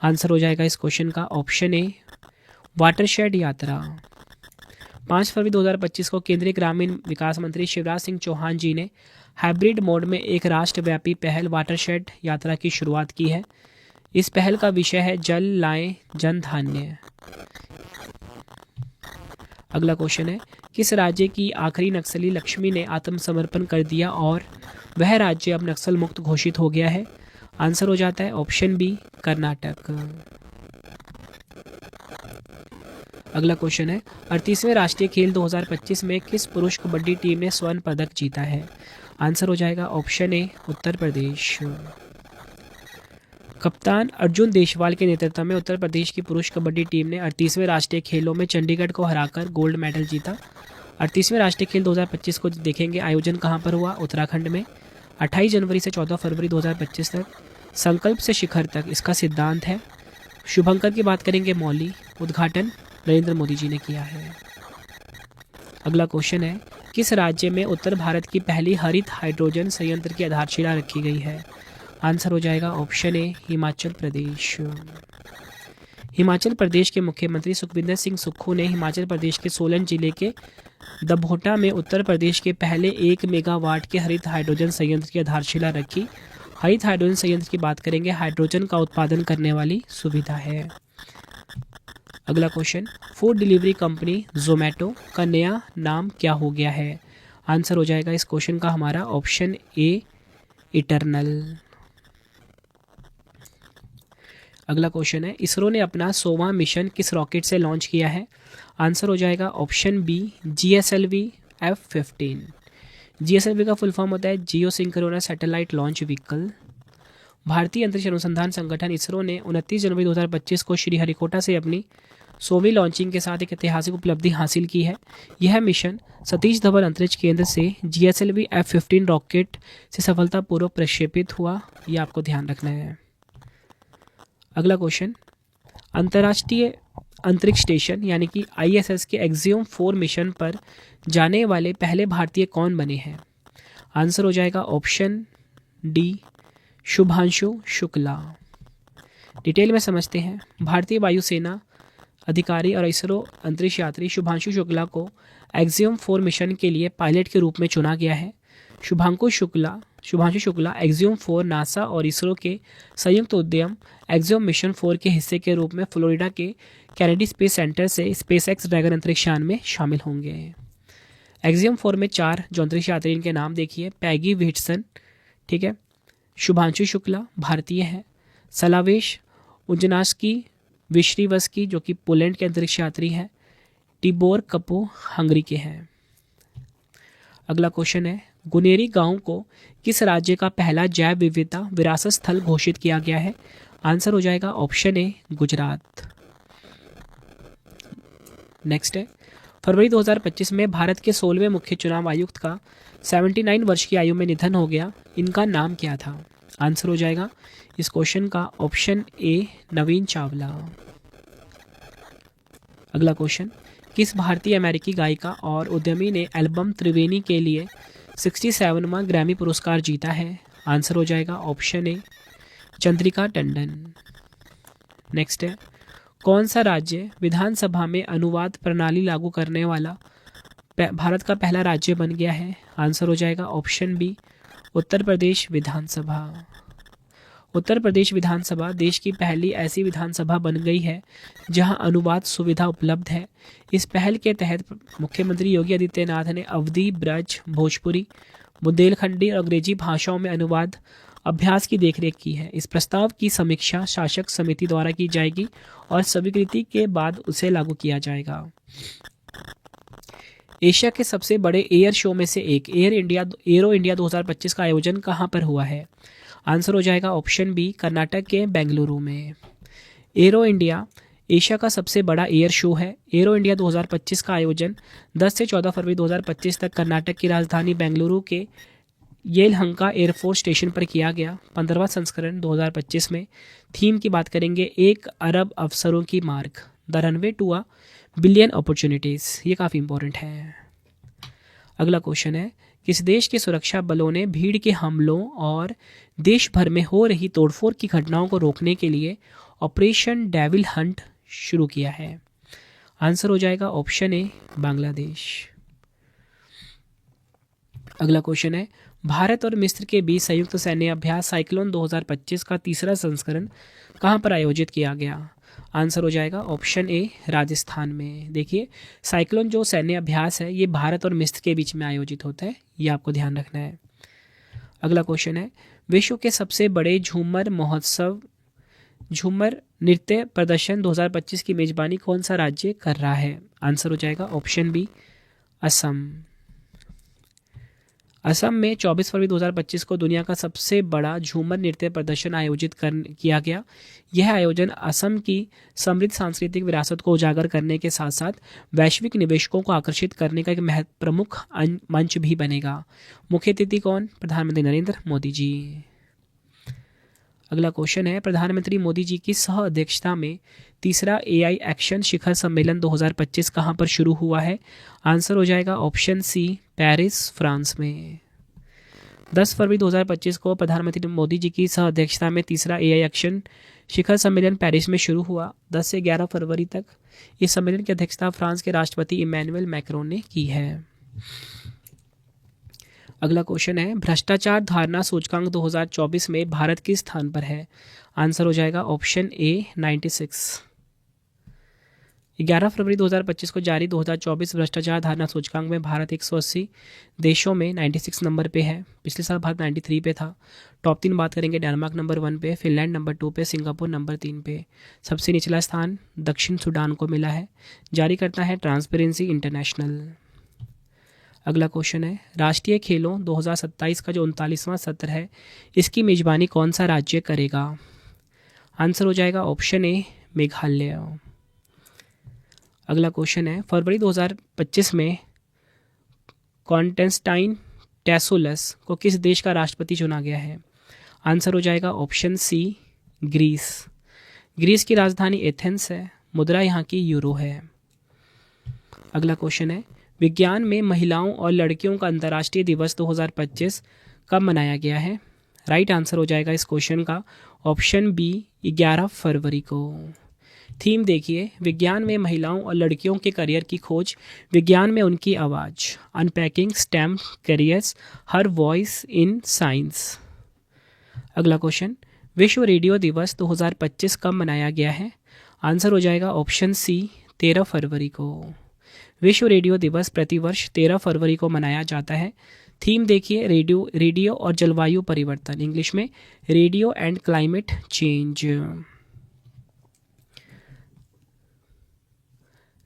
आंसर हो जाएगा इस क्वेश्चन का ऑप्शन ए वाटरशेड यात्रा। 5 फरवरी 2025 को केंद्रीय ग्रामीण विकास मंत्री शिवराज सिंह चौहान जी ने हाइब्रिड मोड में एक राष्ट्रव्यापी पहल वाटरशेड यात्रा की शुरुआत की है। इस पहल का विषय है जल लाएं जन धान्य। अगला क्वेश्चन है, किस राज्य की आखिरी नक्सली लक्ष्मी ने आत्मसमर्पण कर दिया और वह राज्य अब नक्सल मुक्त घोषित हो गया है? आंसर हो जाता है ऑप्शन बी कर्नाटक। अगला क्वेश्चन है, 38वें राष्ट्रीय खेल 2025 में किस पुरुष कबड्डी टीम ने स्वर्ण पदक जीता है? आंसर हो जाएगा ऑप्शन ए उत्तर प्रदेश। कप्तान अर्जुन देशवाल के नेतृत्व में उत्तर प्रदेश की पुरुष कबड्डी टीम ने 38वें राष्ट्रीय खेलों में चंडीगढ़ को हराकर गोल्ड मेडल जीता। 38वें राष्ट्रीय खेल 2025 को देखेंगे आयोजन कहां पर हुआ? उत्तराखंड में। 28 जनवरी से 14 फरवरी 2025 तक। संकल्प से शिखर तक इसका सिद्धांत है। शुभंकर की बात करेंगे मौली। उद्घाटन नरेंद्र मोदी जी ने किया है। अगला क्वेश्चन है, किस राज्य में उत्तर भारत की पहली हरित हाइड्रोजन संयंत्र की आधारशिला रखी गई है? आंसर हो जाएगा ऑप्शन ए हिमाचल प्रदेश। हिमाचल प्रदेश के मुख्यमंत्री सुखविंदर सिंह सुक्खू ने हिमाचल प्रदेश के सोलन जिले के दभोटा में उत्तर प्रदेश के पहले 1 मेगावाट के हरित हाइड्रोजन संयंत्र की आधारशिला रखी। हरित हाइड्रोजन संयंत्र की बात करेंगे, हाइड्रोजन का उत्पादन करने वाली सुविधा है। अगला question, food delivery company Zomato का नया नाम क्या हो गया है? आंसर हो जाएगा इस क्वेश्चन का हमारा ऑप्शन ए इटरनल। अगला क्वेश्चन है, इसरो ने अपना 100वां मिशन किस रॉकेट से लॉन्च किया है? आंसर हो जाएगा option B GSLV F-15। GSLV का फुल फॉर्म होता है geosynchronous satellite launch vehicle. भारतीय अंतरिक्ष अनुसंधान संगठन इसरो ने 29 जनवरी 2025 को श्रीहरिकोटा से अपनी 100वीं लॉन्चिंग के साथ एक ऐतिहासिक उपलब्धि हासिल की है। यह मिशन सतीश धवन अंतरिक्ष केंद्र से GSLV F-15 रॉकेट से सफलतापूर्वक प्रक्षेपित हुआ। यह आपको ध्यान रखना है। अगला क्वेश्चन, अंतर्राष्ट्रीय अंतरिक्ष स्टेशन यानी कि ISS के एक्सियोम 4 मिशन पर जाने वाले पहले भारतीय कौन बने हैं? आंसर हो जाएगा option D Shubhanshu Shukla. Detail में समझते हैं। भारतीय वायुसेना अधिकारी और इसरो अंतरिक्ष यात्री शुभांशु शुक्ला को एक्सियोम 4 मिशन के लिए पायलट के रूप में चुना गया है। शुभांशु शुक्ला एक्सियोम 4 नासा और इसरो के संयुक्त उद्यम एक्सियोम मिशन 4 के हिस्से के रूप में फ्लोरिडा के कैनेडी स्पेस सेंटर से स्पेसएक्स ड्रैगन अंतरिक्ष यान में शामिल होंगे। एक्सियोम 4 में 4 जो अंतरिक्ष यात्री, इनके नाम देखिए, पैगी व्हिटसन, ठीक है, शुभांशु शुक्ला भारतीय है, सलावेश उजनास्की विश्रीवस्की जो कि पोलैंड के अंतरिक्ष यात्री हैं, टिबोर कपो हंगरी के हैं। अगला क्वेश्चन है, गुनेरी गांव को किस राज्य का पहला जैव विविधता विरासत स्थल घोषित किया गया है? आंसर हो जाएगा ऑप्शन ए गुजरात। नेक्स्ट है, फरवरी 2025 में भारत के 16वें मुख्य चुनाव आयुक्त का 79 वर्ष की आयु में निधन हो गया। इनका नाम क्या था? आंसर हो जाएगा इस क्वेश्चन का ऑप्शन ए नवीन चावला। अगला क्वेश्चन, किस भारतीय अमेरिकी गायिका और उद्यमी ने एल्बम त्रिवेणी के लिए 67वां ग्रैमी पुरस्कार जीता है? आंसर हो जाएगा ऑप्शन ए चंद्रिका टंडन। नेक्स्ट है, कौन सा राज्य विधानसभा में अनुवाद प्रणाली लागू करने वाला भारत का पहला राज्य बन गया है? आंसर हो जाएगा ऑप्शन बी उत्तर प्रदेश विधानसभा। उत्तर प्रदेश विधानसभा देश की पहली ऐसी विधानसभा बन गई है जहां अनुवाद सुविधा उपलब्ध है। इस पहल के तहत मुख्यमंत्री योगी आदित्यनाथ ने अवधी, ब्रज, भोजपुरी, बुंदेलखंडी और अंग्रेजी भाषाओं में अनुवाद अभ्यास की देखरेख की है। इस प्रस्ताव की समीक्षा शासक समिति द्वारा की जाएगी और स्वीकृति के बाद उसे लागू किया जाएगा। एशिया के सबसे बड़े एयर शो में से एक एरो इंडिया 2025 का आयोजन कहां पर हुआ है? आंसर हो जाएगा ऑप्शन बी कर्नाटक के बेंगलुरु में। एरो इंडिया एशिया का सबसे बड़ा एयर शो है। एरो इंडिया 2025 का आयोजन 10 से 14 फरवरी 2025 तक कर्नाटक की राजधानी बेंगलुरु के येलहंका एयरफोर्स स्टेशन पर किया गया। 15वां संस्करण 2025 में थीम की बात करेंगे 1 अरब अवसरों की मार्ग, the runway to a billion opportunities. ये काफ़ी इंपॉर्टेंट है। अगला क्वेश्चन है, किस देश के सुरक्षा बलों ने भीड़ के हमलों और देश भर में हो रही तोड़फोड़ की घटनाओं को रोकने के लिए ऑपरेशन डेविल हंट शुरू किया है? आंसर हो जाएगा ऑप्शन ए बांग्लादेश। अगला क्वेश्चन है, भारत और मिस्र के बीच संयुक्त सैन्य अभ्यास साइक्लोन 2025 का तीसरा संस्करण कहां पर आयोजित किया गया? आंसर हो जाएगा ऑप्शन ए राजस्थान में। देखिए, साइक्लोन जो सैन्य अभ्यास है ये भारत और मिस्र के बीच में आयोजित होता है, ये आपको ध्यान रखना है। अगला क्वेश्चन है, विश्व के सबसे बड़े झूमर नृत्य प्रदर्शन 2025 की मेजबानी कौन सा राज्य कर रहा है? आंसर हो जाएगा ऑप्शन बी असम। असम में 24 फरवरी 2025 को दुनिया का सबसे बड़ा झूमर नृत्य प्रदर्शन आयोजित किया गया। यह आयोजन असम की समृद्ध सांस्कृतिक विरासत को उजागर करने के साथ साथ वैश्विक निवेशकों को आकर्षित करने का एक प्रमुख मंच भी बनेगा। मुख्य अतिथि कौन? प्रधानमंत्री नरेंद्र मोदी जी। अगला क्वेश्चन है, प्रधानमंत्री मोदी जी की सह अध्यक्षता में तीसरा AI एक्शन शिखर सम्मेलन 2025 कहां पर शुरू हुआ है? आंसर हो जाएगा ऑप्शन सी पेरिस, फ्रांस में। 10 फरवरी 2025 को प्रधानमंत्री मोदी जी की सह अध्यक्षता में तीसरा AI एक्शन शिखर सम्मेलन पेरिस में शुरू हुआ। 10 से 11 फरवरी तक इस सम्मेलन की अध्यक्षता फ्रांस के राष्ट्रपति इमैनुअल मैक्रोन ने की है। अगला क्वेश्चन है, भ्रष्टाचार धारणा सूचकांक 2024 में भारत किस स्थान पर है? आंसर हो जाएगा ऑप्शन ए 96। 11 फरवरी 2025 को जारी 2024 भ्रष्टाचार धारणा सूचकांक में भारत 180 देशों में 96 नंबर पे है। पिछले साल भारत 93 पे था। टॉप 3 बात करेंगे, डेनमार्क नंबर 1 पे, फिनलैंड नंबर 2 पे, सिंगापुर नंबर 3 पे। सबसे निचला स्थान दक्षिण सूडान को मिला है। जारी करता है ट्रांसपेरेंसी इंटरनेशनल। अगला क्वेश्चन है, राष्ट्रीय खेलों 2027 का जो 39वां सत्र है इसकी मेजबानी कौन सा राज्य करेगा? आंसर हो जाएगा ऑप्शन ए मेघालय। अगला क्वेश्चन है, फरवरी 2025 में कॉन्स्टेंटाइन टेसोलस को किस देश का राष्ट्रपति चुना गया है? आंसर हो जाएगा ऑप्शन सी ग्रीस। ग्रीस की राजधानी एथेंस है। मुद्रा यहाँ की यूरो है। अगला क्वेश्चन है, विज्ञान में महिलाओं और लड़कियों का अंतर्राष्ट्रीय दिवस 2025 कब मनाया गया है? राइट आंसर हो जाएगा इस क्वेश्चन का ऑप्शन बी 11 फरवरी को। थीम देखिए, विज्ञान में महिलाओं और लड़कियों के करियर की खोज, विज्ञान में उनकी आवाज़, unpacking stem careers, her voice in science. अगला क्वेश्चन, विश्व रेडियो दिवस 2025 कब मनाया गया है? आंसर हो जाएगा ऑप्शन सी 13 फरवरी को। विश्व रेडियो दिवस प्रतिवर्ष 13 फरवरी को मनाया जाता है। थीम देखिए, रेडियो और जलवायु परिवर्तन, इंग्लिश में radio and climate change.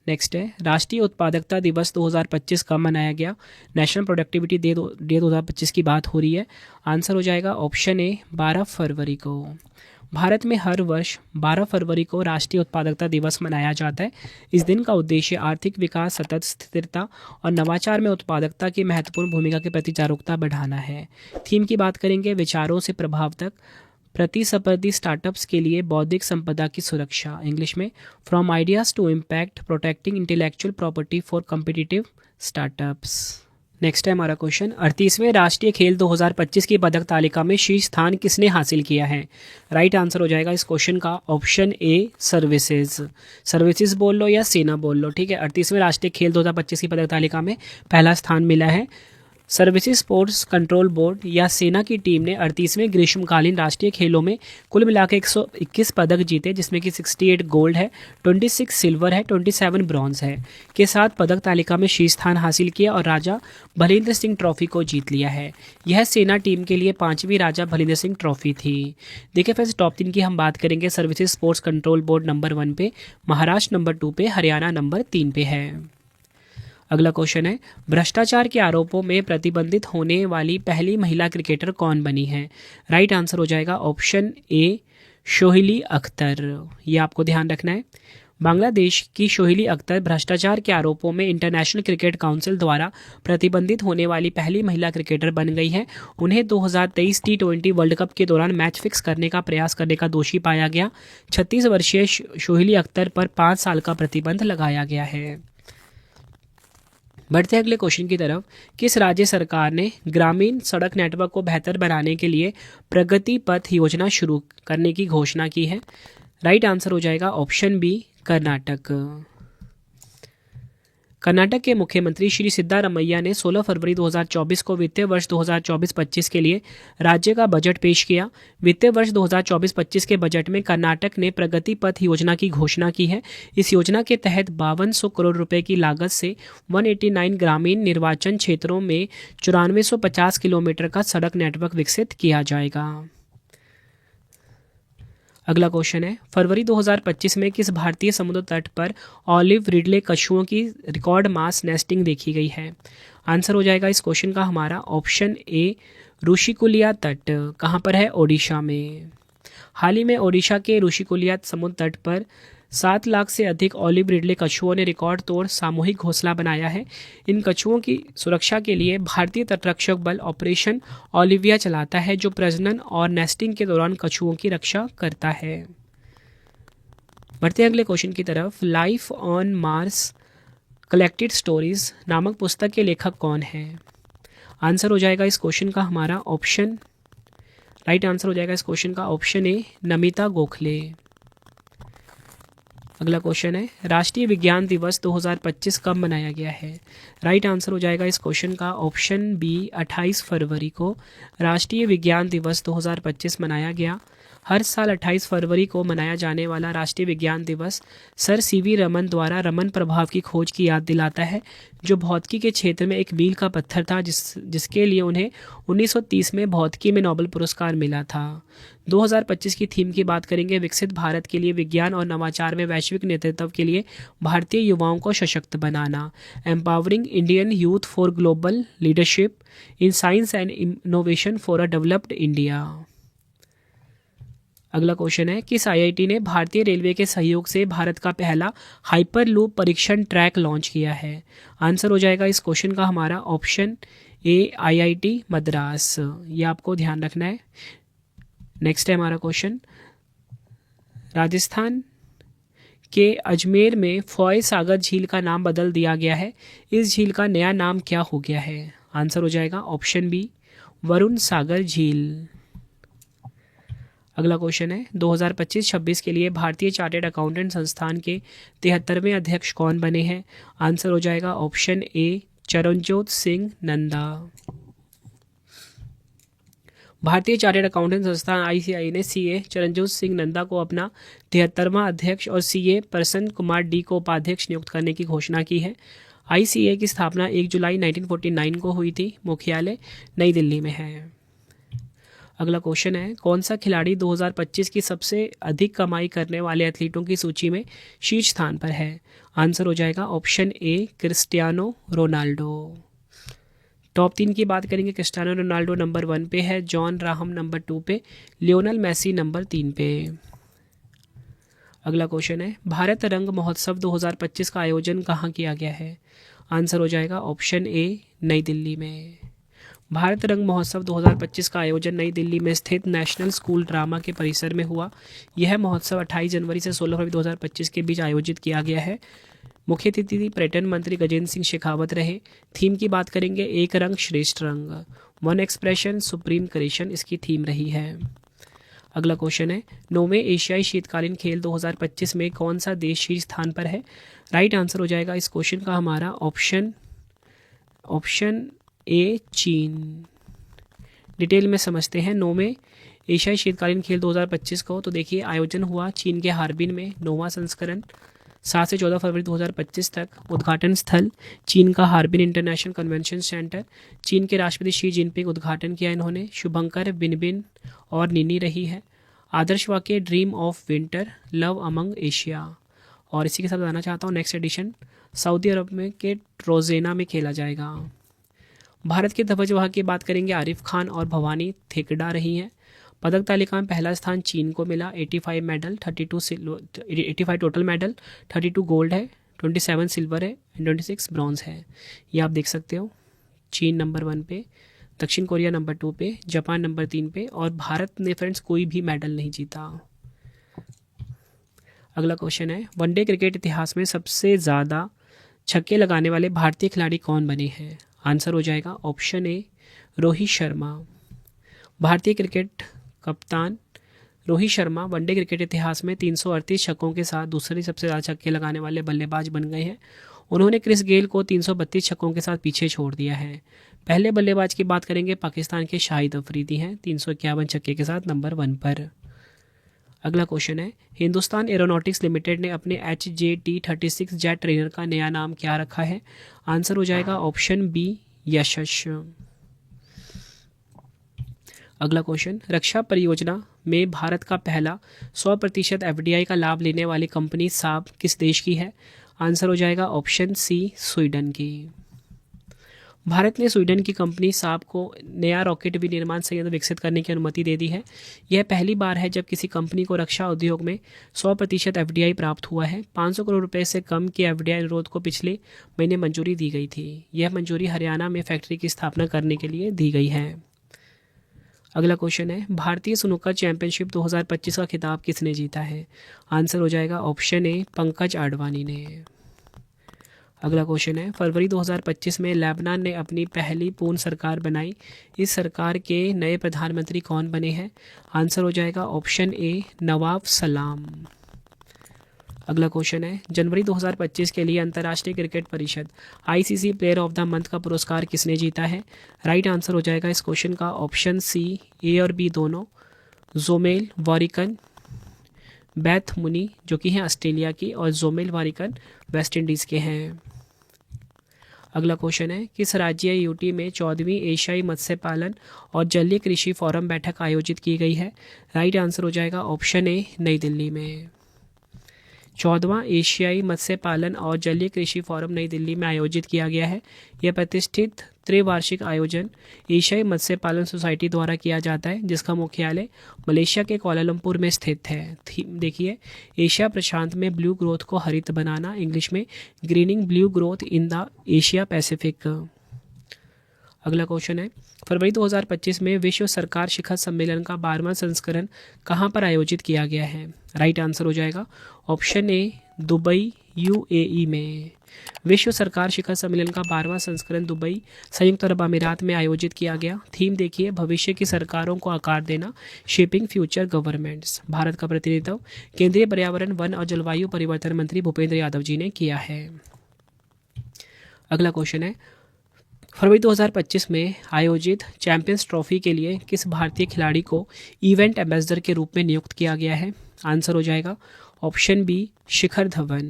Next है राष्ट्रीय उत्पादकता दिवस 2025 कब मनाया गया। नेशनल प्रोडक्टिविटी डे 2025 की बात हो रही है। आंसर हो जाएगा ऑप्शन ए 12 फरवरी को। भारत में हर वर्ष 12 फरवरी को राष्ट्रीय उत्पादकता दिवस मनाया जाता है। इस दिन का उद्देश्य आर्थिक विकास, सतत स्थिरता और नवाचार में उत्पादकता की महत्वपूर्ण भूमिका के प्रति जागरूकता बढ़ाना है। थीम की बात करेंगे विचारों से प्रभाव तक, प्रतिस्पर्धी स्टार्टअप्स के लिए बौद्धिक संपदा की सुरक्षा, इंग्लिश में from ideas to impact, protecting intellectual property for competitive startups. Next है हमारा क्वेश्चन, 38वें राष्ट्रीय खेल 2025 की पदक तालिका में शीर्ष स्थान किसने हासिल किया है। राइट आंसर हो जाएगा इस क्वेश्चन का ऑप्शन ए सर्विसेज बोल लो या सेना बोल लो, ठीक है। 38वें राष्ट्रीय खेल 2025 की पदक तालिका में पहला स्थान मिला है। सर्विसेज स्पोर्ट्स कंट्रोल बोर्ड या सेना की टीम ने 38वें ग्रीष्मकालीन राष्ट्रीय खेलों में कुल मिलाकर 121 पदक जीते, जिसमें कि 68 गोल्ड है, 26 सिल्वर है, 27 ब्रॉन्ज है, के साथ पदक तालिका में शीर्ष स्थान हासिल किया और राजा भलिंदर सिंह ट्रॉफी को जीत लिया है। यह सेना टीम के लिए 5वीं राजा भलिंदर सिंह ट्रॉफी थी। देखिए फ्रेंड्स, टॉप 3 की हम बात करेंगे। Services sports control board number 1 पे, महाराष्ट्र नंबर 2 पे, हरियाणा नंबर 3 पे है। अगला क्वेश्चन है, भ्रष्टाचार के आरोपों में प्रतिबंधित होने वाली पहली महिला क्रिकेटर कौन बनी है। राइट आंसर हो जाएगा ऑप्शन ए शोहिली अख्तर। ये आपको ध्यान रखना है। बांग्लादेश की शोहिली अख्तर भ्रष्टाचार के आरोपों में इंटरनेशनल क्रिकेट काउंसिल द्वारा प्रतिबंधित होने वाली पहली महिला क्रिकेटर बन गई है। उन्हें 2023 T20 वर्ल्ड कप के दौरान मैच फिक्स करने का प्रयास करने का दोषी पाया गया। 36 वर्षीय शोहिली अख्तर पर 5 साल का प्रतिबंध लगाया गया है। बढ़ते हैं अगले क्वेश्चन की तरफ। किस राज्य सरकार ने ग्रामीण सड़क नेटवर्क को बेहतर बनाने के लिए प्रगति पथ योजना शुरू करने की घोषणा की है। राइट आंसर हो जाएगा ऑप्शन बी कर्नाटक। कर्नाटक के मुख्यमंत्री श्री सिद्धारमैया ने 16 फरवरी 2024 को वित्तीय वर्ष 2024-25 के लिए राज्य का बजट पेश किया। वित्तीय वर्ष 2024-25 के बजट में कर्नाटक ने प्रगति पथ योजना की घोषणा की है। इस योजना के तहत 5200 करोड़ रुपए की लागत से 189 ग्रामीण निर्वाचन क्षेत्रों में 9450 किलोमीटर का सड़क नेटवर्क विकसित किया जाएगा। अगला क्वेश्चन है, फरवरी 2025 में किस भारतीय समुद्र तट पर ऑलिव रिडले कछुओं की रिकॉर्ड मास नेस्टिंग देखी गई है। आंसर हो जाएगा इस क्वेश्चन का हमारा ऑप्शन ए ऋषिकुलिया तट। कहाँ पर है, ओडिशा में। हाल ही में ओडिशा के ऋषिकुलिया समुद्र तट पर 7 लाख से अधिक ऑलिव रिडले कछुओं ने रिकॉर्ड तोड़ सामूहिक घोंसला बनाया है। इन कछुओं की सुरक्षा के लिए भारतीय तटरक्षक बल ऑपरेशन ओलिविया चलाता है, जो प्रजनन और नेस्टिंग के दौरान कछुओं की रक्षा करता है। बढ़ते हैं अगले क्वेश्चन की तरफ। Life on Mars collected stories नामक पुस्तक के लेखक कौन है। आंसर हो जाएगा इस क्वेश्चन का हमारा ऑप्शन राइट आंसर हो जाएगा इस क्वेश्चन का ऑप्शन ए नमिता गोखले। अगला क्वेश्चन है, राष्ट्रीय विज्ञान दिवस 2025 कब मनाया गया है। राइट आंसर हो जाएगा इस क्वेश्चन का ऑप्शन बी 28 फरवरी को राष्ट्रीय विज्ञान दिवस 2025 मनाया गया। हर साल 28 फरवरी को मनाया जाने वाला राष्ट्रीय विज्ञान दिवस सर सीवी रमन द्वारा रमन प्रभाव की खोज की याद दिलाता है, जो भौतिकी के क्षेत्र में एक मील का पत्थर था, जिसके लिए उन्हें 1930 में भौतिकी में नोबेल पुरस्कार मिला था। 2025 की थीम की बात करेंगे, विकसित भारत के लिए विज्ञान और नवाचार में वैश्विक नेतृत्व के लिए भारतीय युवाओं को सशक्त बनाना, empowering Indian youth for global leadership in science and innovation for a developed India. अगला क्वेश्चन है, किस आईआईटी ने भारतीय रेलवे के सहयोग से भारत का पहला हाइपर लूप परीक्षण ट्रैक लॉन्च किया है। आंसर हो जाएगा इस क्वेश्चन का हमारा ऑप्शन ए आईआईटी मद्रास। ये आपको ध्यान रखना है। नेक्स्ट है हमारा क्वेश्चन, राजस्थान के अजमेर में फॉय सागर झील का नाम बदल दिया गया है। इस झील का नया नाम क्या हो गया है। आंसर हो जाएगा ऑप्शन बी वरुण सागर झील। अगला क्वेश्चन है, 2025-26 के लिए भारतीय चार्टर्ड अकाउंटेंट संस्थान के 73वें अध्यक्ष कौन बने हैं। आंसर हो जाएगा ऑप्शन ए चरणजोत सिंह नंदा। भारतीय चार्टर्ड अकाउंटेंट संस्थान आईसीआई ने सीए चरणजोत सिंह नंदा को अपना 73वां अध्यक्ष और सीए प्रसन्न कुमार डी को उपाध्यक्ष नियुक्त करने की घोषणा की है। आईसीए की स्थापना 1 जुलाई 1949 को हुई थी। मुख्यालय नई दिल्ली में है। अगला क्वेश्चन है, कौन सा खिलाड़ी 2025 की सबसे अधिक कमाई करने वाले एथलीटों की सूची में शीर्ष स्थान पर है? आंसर हो जाएगा ऑप्शन ए क्रिस्टियानो रोनाल्डो। टॉप 3 की बात करेंगे, क्रिस्टियानो रोनाल्डो नंबर 1 पे है, जॉन राहम नंबर 2 पे, लियोनल मेसी नंबर 3 पे। अगला क्वेश्चन है, भारत रंग महोत्सव 2025 का आयोजन कहाँ किया गया है? आंसर हो जाएगा ऑप्शन ए नई दिल्ली में। भारत रंग महोत्सव 2025 का आयोजन नई दिल्ली में स्थित नेशनल स्कूल ड्रामा के परिसर में हुआ। यह महोत्सव 28 जनवरी से 16 फरवरी 2025 के बीच आयोजित किया गया है। मुख्य अतिथि पर्यटन मंत्री गजेंद्र सिंह शेखावत रहे। थीम की बात करेंगे, एक रंग श्रेष्ठ रंग, वन एक्सप्रेशन सुप्रीम क्रिएशन इसकी थीम रही है। अगला क्वेश्चन है, 9वें एशियाई शीतकालीन खेल 2025 में कौन सा देश शीर्ष स्थान पर है? राइट आंसर हो जाएगा इस क्वेश्चन का हमारा ऑप्शन ए चीन। डिटेल में समझते हैं 9वें एशियाई शीतकालीन खेल 2025 को। तो देखिए, आयोजन हुआ चीन के हार्बिन में, 9वां संस्करण 7 से 14 फरवरी 2025 तक। उद्घाटन स्थल चीन का हार्बिन इंटरनेशनल कन्वेंशन सेंटर। चीन के राष्ट्रपति शी जिनपिंग उद्घाटन किया इन्होंने। शुभंकर बिनबिन और निनी रही है। आदर्श वाक्य dream of winter, love among Asia. और इसी के साथ बताना चाहता हूँ, नेक्स्ट एडिशन सऊदी अरब में के ट्रोजेना में खेला जाएगा। भारत के ध्वजवाहक की बात करेंगे, आरिफ खान और भवानी थेकड़ा रही हैं। पदक तालिका में पहला स्थान चीन को मिला, 85 मेडल, 85 टोटल मेडल, 32 गोल्ड है, 27 सिल्वर है, 26 ब्रॉन्ज है। ये आप देख सकते हो। चीन नंबर 1 पे, दक्षिण कोरिया नंबर 2 पे, जापान नंबर 3 पे, और भारत ने फ्रेंड्स कोई भी मेडल नहीं जीता। अगला क्वेश्चन है, वनडे क्रिकेट इतिहास में सबसे ज़्यादा छक्के लगाने वाले भारतीय खिलाड़ी कौन बने हैं? आंसर हो जाएगा ऑप्शन ए रोहित शर्मा। भारतीय क्रिकेट कप्तान रोहित शर्मा वनडे क्रिकेट इतिहास में 338 छक्कों के साथ दूसरे सबसे ज़्यादा छक्के लगाने वाले बल्लेबाज बन गए हैं। उन्होंने क्रिस गेल को 332 छक्कों के साथ पीछे छोड़ दिया है। पहले बल्लेबाज की बात करेंगे, पाकिस्तान के शाहिद अफरीदी हैं, 351 छक्के के साथ नंबर 1 पर। अगला क्वेश्चन है, हिंदुस्तान एरोनॉटिक्स लिमिटेड ने अपने HJT-36 जेट ट्रेनर का नया नाम क्या रखा है? आंसर हो जाएगा ऑप्शन बी यशस। अगला क्वेश्चन, रक्षा परियोजना में भारत का पहला 100% FDI का लाभ लेने वाली कंपनी साब किस देश की है? आंसर हो जाएगा ऑप्शन सी स्वीडन की। भारत ने स्वीडन की कंपनी साब को नया रॉकेट विनिर्माण संयंत्र विकसित करने की अनुमति दे दी है। यह पहली बार है जब किसी कंपनी को रक्षा उद्योग में 100% FDI प्राप्त हुआ है। 500 करोड़ रुपए से कम के FDI अनुरोध को पिछले महीने मंजूरी दी गई थी। यह मंजूरी हरियाणा में फैक्ट्री की स्थापना करने के लिए दी गई है। अगला क्वेश्चन है, भारतीय स्नूकर चैंपियनशिप 2025 का खिताब किसने जीता है? आंसर हो जाएगा ऑप्शन ए पंकज आडवाणी ने। अगला क्वेश्चन है, फरवरी 2025 में लेबनान ने अपनी पहली पूर्ण सरकार बनाई। इस सरकार के नए प्रधानमंत्री कौन बने हैं? आंसर हो जाएगा ऑप्शन ए नवाब सलाम। अगला क्वेश्चन है, जनवरी 2025 के लिए अंतर्राष्ट्रीय क्रिकेट परिषद ICC player of the month का पुरस्कार किसने जीता है? राइट आंसर हो जाएगा इस क्वेश्चन का ऑप्शन सी ए और बी दोनों, जोमेल वारिकन बैथ मुनी जो कि हैं ऑस्ट्रेलिया की, और जोमेल वारिकन वेस्ट इंडीज़ के हैं। अगला क्वेश्चन है, किस राज्य UT में 14वीं एशियाई मत्स्य पालन और जलीय कृषि फोरम बैठक आयोजित की गई है? राइट आंसर हो जाएगा ऑप्शन ए नई दिल्ली में। 14वां एशियाई मत्स्य पालन और जलीय कृषि फोरम नई दिल्ली में आयोजित किया गया है। यह प्रतिष्ठित त्रिवार्षिक आयोजन एशियाई मत्स्य पालन सोसाइटी द्वारा किया जाता है, जिसका मुख्यालय मलेशिया के कोलालमपुर में स्थित है। थीम देखिए, एशिया प्रशांत में ब्लू ग्रोथ को हरित बनाना, इंग्लिश में grinning blue growth in the Asia Pacific. अगला क्वेश्चन है, फरवरी 2025 में विश्व सरकार शिखर सम्मेलन का 12वां संस्करण कहाँ पर आयोजित किया गया है? राइट आंसर हो जाएगा ऑप्शन ए दुबई UAE में। विश्व सरकार शिखर सम्मेलन का 12वां संस्करण दुबई संयुक्त अरब अमीरात में आयोजित किया गया। थीम देखिए, भविष्य की सरकारों को आकार देना, शेपिंग फ्यूचर गवर्नमेंट्स। भारत का प्रतिनिधित्व केंद्रीय पर्यावरण, वन और जलवायु परिवर्तन मंत्री भूपेंद्र यादव जी ने किया है। अगला क्वेश्चन है, फरवरी 2025 में आयोजित चैंपियंस ट्रॉफी के लिए किस भारतीय खिलाड़ी को इवेंट एम्बेसडर के रूप में नियुक्त किया गया है? आंसर हो जाएगा ऑप्शन बी शिखर धवन।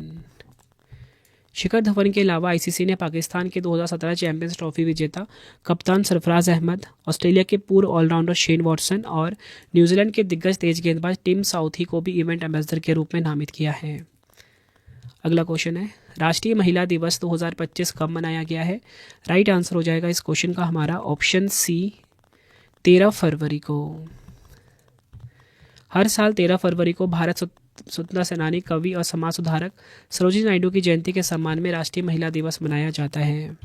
शिखर धवन के अलावा आईसीसी ने पाकिस्तान के 2017 चैंपियंस ट्रॉफी विजेता कप्तान सरफराज अहमद, ऑस्ट्रेलिया के पूर्व ऑलराउंडर शेन वॉटसन और न्यूजीलैंड के दिग्गज तेज गेंदबाज टिम साउथी को भी इवेंट एम्बेसडर के रूप में नामित किया है। अगला क्वेश्चन है, राष्ट्रीय महिला दिवस 2025 कब मनाया गया है? राइट आंसर हो जाएगा इस क्वेश्चन का हमारा ऑप्शन सी, 13 फरवरी को। हर साल 13 फरवरी को भारत स्वतंत्रता सेनानी, कवि और समाज सुधारक सरोजिनी नायडू की जयंती के सम्मान में राष्ट्रीय महिला दिवस मनाया जाता है।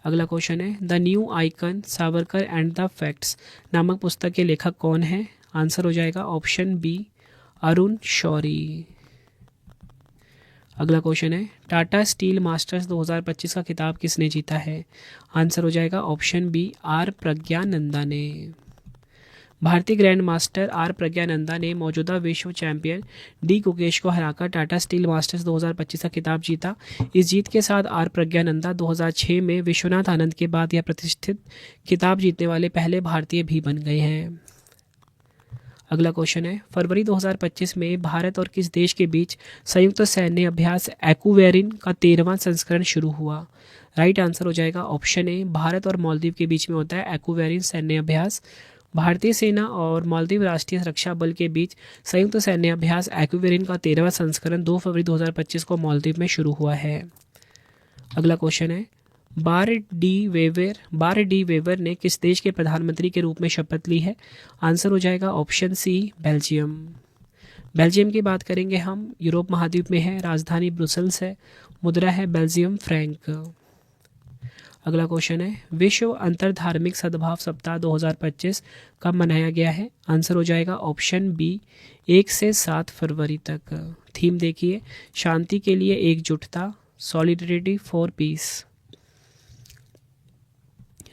अगला क्वेश्चन है, the new icon Savarkar and the facts नामक पुस्तक के लेखक कौन है? आंसर हो जाएगा ऑप्शन बी, अरुण शौरी। अगला क्वेश्चन है, टाटा स्टील मास्टर्स 2025 का खिताब किसने जीता है? आंसर हो जाएगा ऑप्शन बी, आर प्रज्ञानंदा ने। भारतीय ग्रैंड मास्टर आर प्रज्ञानंदा ने मौजूदा विश्व चैंपियन डी गुकेश को हराकर टाटा स्टील मास्टर्स 2025 का खिताब जीता। इस जीत के साथ आर प्रज्ञानंदा 2006 में विश्वनाथ आनंद के बाद यह प्रतिष्ठित खिताब जीतने वाले पहले भारतीय भी बन गए हैं। अगला क्वेश्चन है, फरवरी 2025 में भारत और किस देश के बीच संयुक्त सैन्य अभ्यास एक्वेरिन का 13वां संस्करण शुरू हुआ? राइट आंसर हो जाएगा ऑप्शन ए, भारत और मालदीव के बीच में होता है एक्वेरिन सैन्य अभ्यास। भारतीय सेना और मालदीव राष्ट्रीय सुरक्षा बल के बीच संयुक्त सैन्य अभ्यास एक्वेरिन का 13वां संस्करण 2 फरवरी 2025 को मालदीव में शुरू हुआ है। अगला क्वेश्चन है, बार डी वेवर ने किस देश के प्रधानमंत्री के रूप में शपथ ली है? आंसर हो जाएगा ऑप्शन सी, बेल्जियम। बेल्जियम की बात करेंगे हम, यूरोप महाद्वीप में है, राजधानी ब्रुसेल्स है, मुद्रा है बेल्जियम फ्रैंक। अगला क्वेश्चन है, विश्व अंतर धार्मिक सद्भाव सप्ताह 2025 कब मनाया गया है? आंसर हो जाएगा ऑप्शन बी, 1 से 7 फरवरी तक। थीम देखिए, शांति के लिए एकजुटता, सॉलिडरिटी फॉर पीस।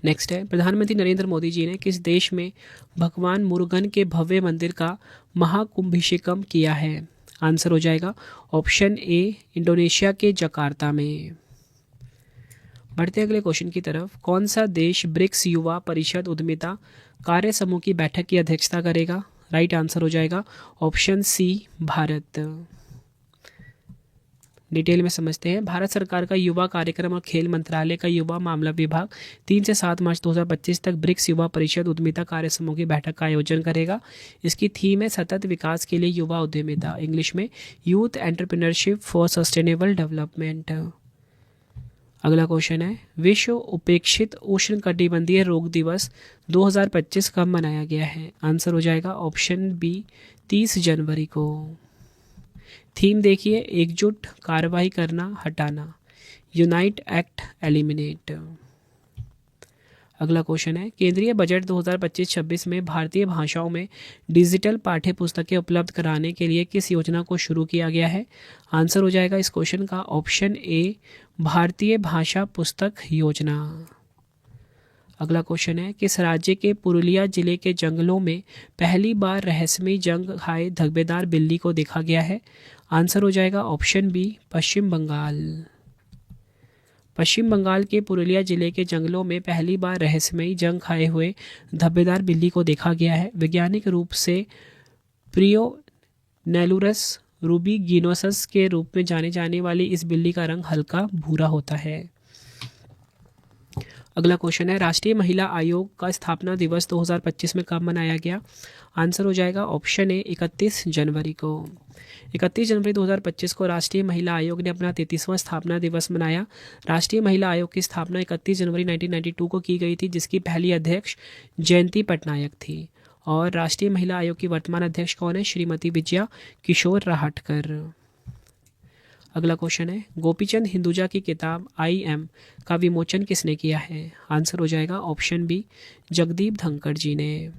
नेक्स्ट है, प्रधानमंत्री नरेंद्र मोदी जी ने किस देश में भगवान मुरुगन के भव्य मंदिर का महाकुंभिषेकम किया है? आंसर हो जाएगा ऑप्शन ए, इंडोनेशिया के जकार्ता में। बढ़ते अगले क्वेश्चन की तरफ, कौन सा देश ब्रिक्स युवा परिषद उद्यमिता कार्य समूह की बैठक की अध्यक्षता करेगा? राइट आंसर हो जाएगा ऑप्शन सी, भारत। डिटेल में समझते हैं, भारत सरकार का युवा कार्यक्रम और खेल मंत्रालय का युवा मामला विभाग 3 से 7 मार्च 2025 तक ब्रिक्स युवा परिषद उद्यमिता कार्य समूह की बैठक का आयोजन करेगा। इसकी थीम है सतत विकास के लिए युवा उद्यमिता, इंग्लिश में youth entrepreneurship for sustainable development. अगला क्वेश्चन है, विश्व उपेक्षित उष्णकटिबंधीय रोग दिवस 2025 कब मनाया गया है? आंसर हो जाएगा ऑप्शन बी, 30 जनवरी को। थीम देखिए, एकजुट, कार्रवाई करना, हटाना, यूनाइट एक्ट एलिमिनेट। अगला क्वेश्चन है, केंद्रीय बजट 2025-26 में भारतीय भाषाओं में डिजिटल पाठ्य पुस्तकें उपलब्ध कराने के लिए किस योजना को शुरू किया गया है? आंसर हो जाएगा इस क्वेश्चन का ऑप्शन ए, भारतीय भाषा पुस्तक योजना। अगला क्वेश्चन है, किस राज्य के पुरुलिया जिले के जंगलों में पहली बार रहस्यमयी जंग खाए धब्बेदार बिल्ली को देखा गया है? आंसर हो जाएगा ऑप्शन बी, पश्चिम बंगाल। पश्चिम बंगाल के पुरुलिया जिले के जंगलों में पहली बार रहस्यमयी जंग खाए हुए धब्बेदार बिल्ली को देखा गया है। वैज्ञानिक रूप से प्रियोनेलुरस रूबिगिनोसस के रूप में जाने जाने वाली इस बिल्ली का रंग हल्का भूरा होता है। अगला क्वेश्चन है, राष्ट्रीय महिला आयोग का स्थापना दिवस 2025 में कब मनाया गया? आंसर हो जाएगा ऑप्शन ए, 31 जनवरी को। 31 जनवरी 2025 को राष्ट्रीय महिला आयोग ने अपना 33वां स्थापना दिवस मनाया। राष्ट्रीय महिला आयोग की स्थापना 31 जनवरी 1992 को की गई थी, जिसकी पहली अध्यक्ष जयंती पटनायक थी। और राष्ट्रीय महिला आयोग की वर्तमान अध्यक्ष कौन है? श्रीमती विजया किशोर राहटकर। अगला क्वेश्चन है, गोपीचंद हिंदुजा की किताब आई एम का विमोचन किसने किया है? आंसर हो जाएगा ऑप्शन बी, जगदीप धनखड़ जी ने।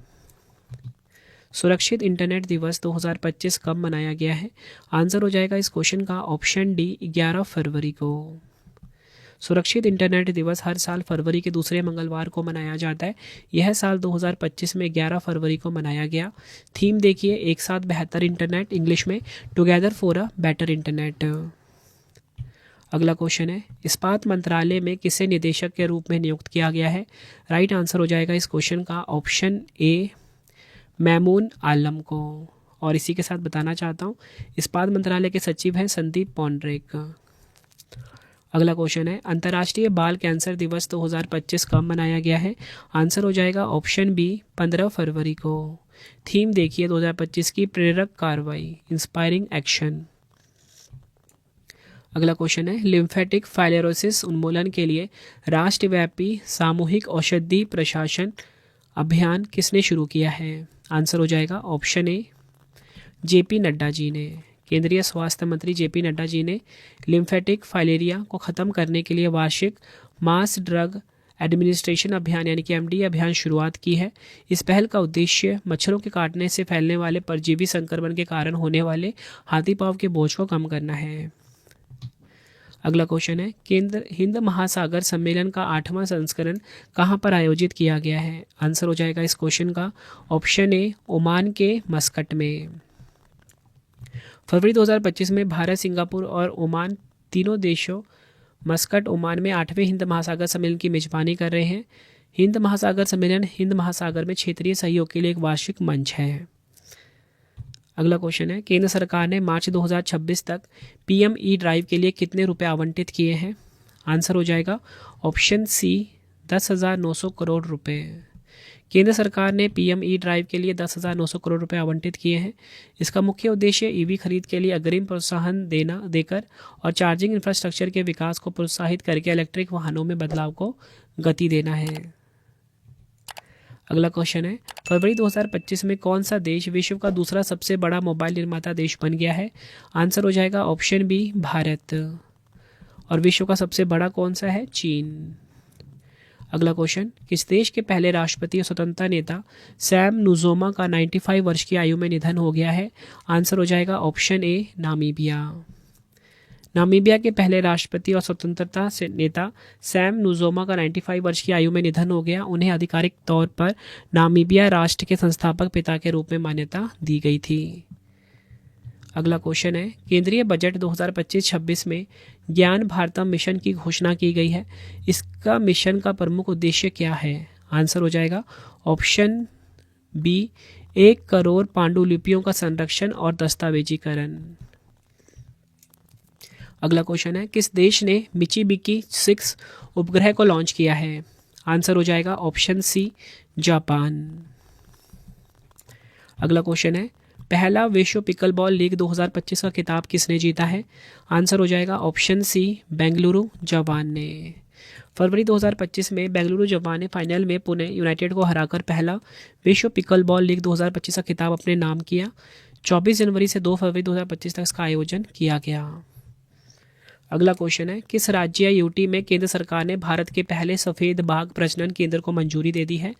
सुरक्षित इंटरनेट दिवस 2025 कब मनाया गया है? आंसर हो जाएगा इस क्वेश्चन का ऑप्शन डी, 11 फरवरी को। सुरक्षित इंटरनेट दिवस हर साल फरवरी के दूसरे मंगलवार को मनाया जाता है। यह साल 2025 में 11 फरवरी को मनाया गया। थीम देखिए, एक साथ बेहतर इंटरनेट, इंग्लिश में together for a better internet. अगला क्वेश्चन है, इस्पात मंत्रालय में किसे निदेशक के रूप में नियुक्त किया गया है? राइट आंसर हो जाएगा इस क्वेश्चन का ऑप्शन ए, मैमून आलम को। और इसी के साथ बताना चाहता हूँ, इस्पात मंत्रालय के सचिव हैं संदीप पौंड्रेक। अगला क्वेश्चन है अंतर्राष्ट्रीय बाल कैंसर दिवस 2025 कब मनाया गया है? आंसर हो जाएगा ऑप्शन बी 15 फरवरी को। थीम देखिए 2025 की प्रेरक कार्रवाई, इंस्पायरिंग एक्शन। अगला क्वेश्चन है लिम्फेटिक फाइलेरोसिस उन्मूलन के लिए राष्ट्रव्यापी सामूहिक औषधि प्रशासन अभियान किसने शुरू किया है? आंसर हो जाएगा ऑप्शन ए जेपी नड्डा जी ने। केंद्रीय स्वास्थ्य मंत्री जेपी नड्डा जी ने लिम्फेटिक फाइलेरिया को ख़त्म करने के लिए वार्षिक मास ड्रग एडमिनिस्ट्रेशन अभियान यानी कि एमडी अभियान शुरुआत की है। इस पहल का उद्देश्य मच्छरों के काटने से फैलने वाले परजीवी संक्रमण के कारण होने वाले हाथी पांव के बोझ को कम करना है। अगला क्वेश्चन है केंद्र हिंद महासागर सम्मेलन का 8वां संस्करण कहाँ पर आयोजित किया गया है? आंसर हो जाएगा इस क्वेश्चन का ऑप्शन ए ओमान के मस्कट में। फरवरी 2025 में भारत, सिंगापुर और ओमान तीनों देशों मस्कट, ओमान में 8वें हिंद महासागर सम्मेलन की मेजबानी कर रहे हैं। हिंद महासागर सम्मेलन हिंद महासागर में क्षेत्रीय सहयोग के लिए एक वार्षिक मंच है। अगला क्वेश्चन है केंद्र सरकार ने मार्च 2026 तक पीएम ई ड्राइव के लिए कितने रुपए आवंटित किए हैं? आंसर हो जाएगा ऑप्शन सी 10,900 करोड़ रुपए। केंद्र सरकार ने पीएम ई ड्राइव के लिए 10,900 करोड़ रुपए आवंटित किए हैं। इसका मुख्य उद्देश्य ईवी खरीद के लिए अग्रिम प्रोत्साहन देकर और चार्जिंग इंफ्रास्ट्रक्चर के विकास को प्रोत्साहित करके इलेक्ट्रिक वाहनों में बदलाव को गति देना है। अगला क्वेश्चन है फरवरी 2025 में कौन सा देश विश्व का दूसरा सबसे बड़ा मोबाइल निर्माता देश बन गया है? आंसर हो जाएगा ऑप्शन बी भारत। और विश्व का सबसे बड़ा कौन सा है? चीन। अगला क्वेश्चन किस देश के पहले राष्ट्रपति और स्वतंत्रता नेता सैम नुजोमा का 95 वर्ष की आयु में निधन हो गया है? आंसर हो जाएगा ऑप्शन ए नामीबिया। नामीबिया के पहले राष्ट्रपति और स्वतंत्रता से नेता सैम नुजोमा का 95 वर्ष की आयु में निधन हो गया। उन्हें आधिकारिक तौर पर नामीबिया राष्ट्र के संस्थापक पिता के रूप में मान्यता दी गई थी। अगला क्वेश्चन है केंद्रीय बजट 2025-26 में ज्ञान भारतम मिशन की घोषणा की गई है। इसका मिशन का प्रमुख उद्देश्य क्या है? आंसर हो जाएगा ऑप्शन बी 1 करोड़ पांडुलिपियों का संरक्षण और दस्तावेजीकरण। अगला क्वेश्चन है किस देश ने मिचिबिकी 6 उपग्रह को लॉन्च किया है? आंसर हो जाएगा ऑप्शन सी जापान। अगला क्वेश्चन है पहला विश्व पिकलबॉल लीग 2025 का खिताब किसने जीता है? आंसर हो जाएगा ऑप्शन सी बेंगलुरु जवान ने। फरवरी 2025 में बेंगलुरु जवान ने फाइनल में पुणे यूनाइटेड को हराकर पहला विश्व पिकलबॉल लीग 2025 का खिताब अपने नाम किया। 24 जनवरी से 2 फरवरी 2025 तक इसका आयोजन किया गया। अगला क्वेश्चन है किस राज्य या यूटी में केंद्र सरकार ने भारत के पहले सफ़ेद बाघ प्रजनन केंद्र को मंजूरी दे दी है?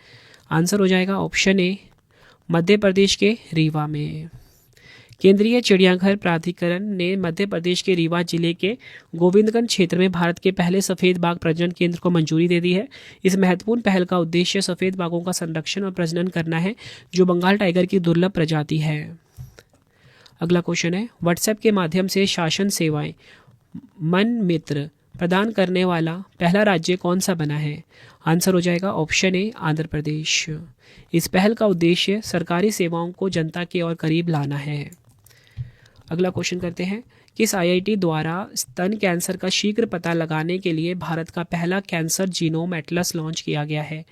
आंसर हो जाएगा ऑप्शन ए मध्य प्रदेश के रीवा में। केंद्रीय चिड़ियाघर प्राधिकरण ने मध्य प्रदेश के रीवा जिले के गोविंदगंज क्षेत्र में भारत के पहले सफ़ेद बाघ प्रजनन केंद्र को मंजूरी दे दी है। इस महत्वपूर्ण पहल का उद्देश्य सफ़ेद बाघों का संरक्षण और प्रजनन करना है जो बंगाल टाइगर की दुर्लभ प्रजाति है। अगला क्वेश्चन है व्हाट्सएप के माध्यम से शासन सेवाएं मन मित्र प्रदान करने वाला पहला राज्य कौन सा बना है? आंसर हो जाएगा ऑप्शन ए आंध्र प्रदेश। इस पहल का उद्देश्य सरकारी सेवाओं को जनता के और करीब लाना है। अगला क्वेश्चन करते हैं किस आईआईटी द्वारा स्तन कैंसर का शीघ्र पता लगाने के लिए भारत का पहला कैंसर जीनोम एटलस लॉन्च किया गया है?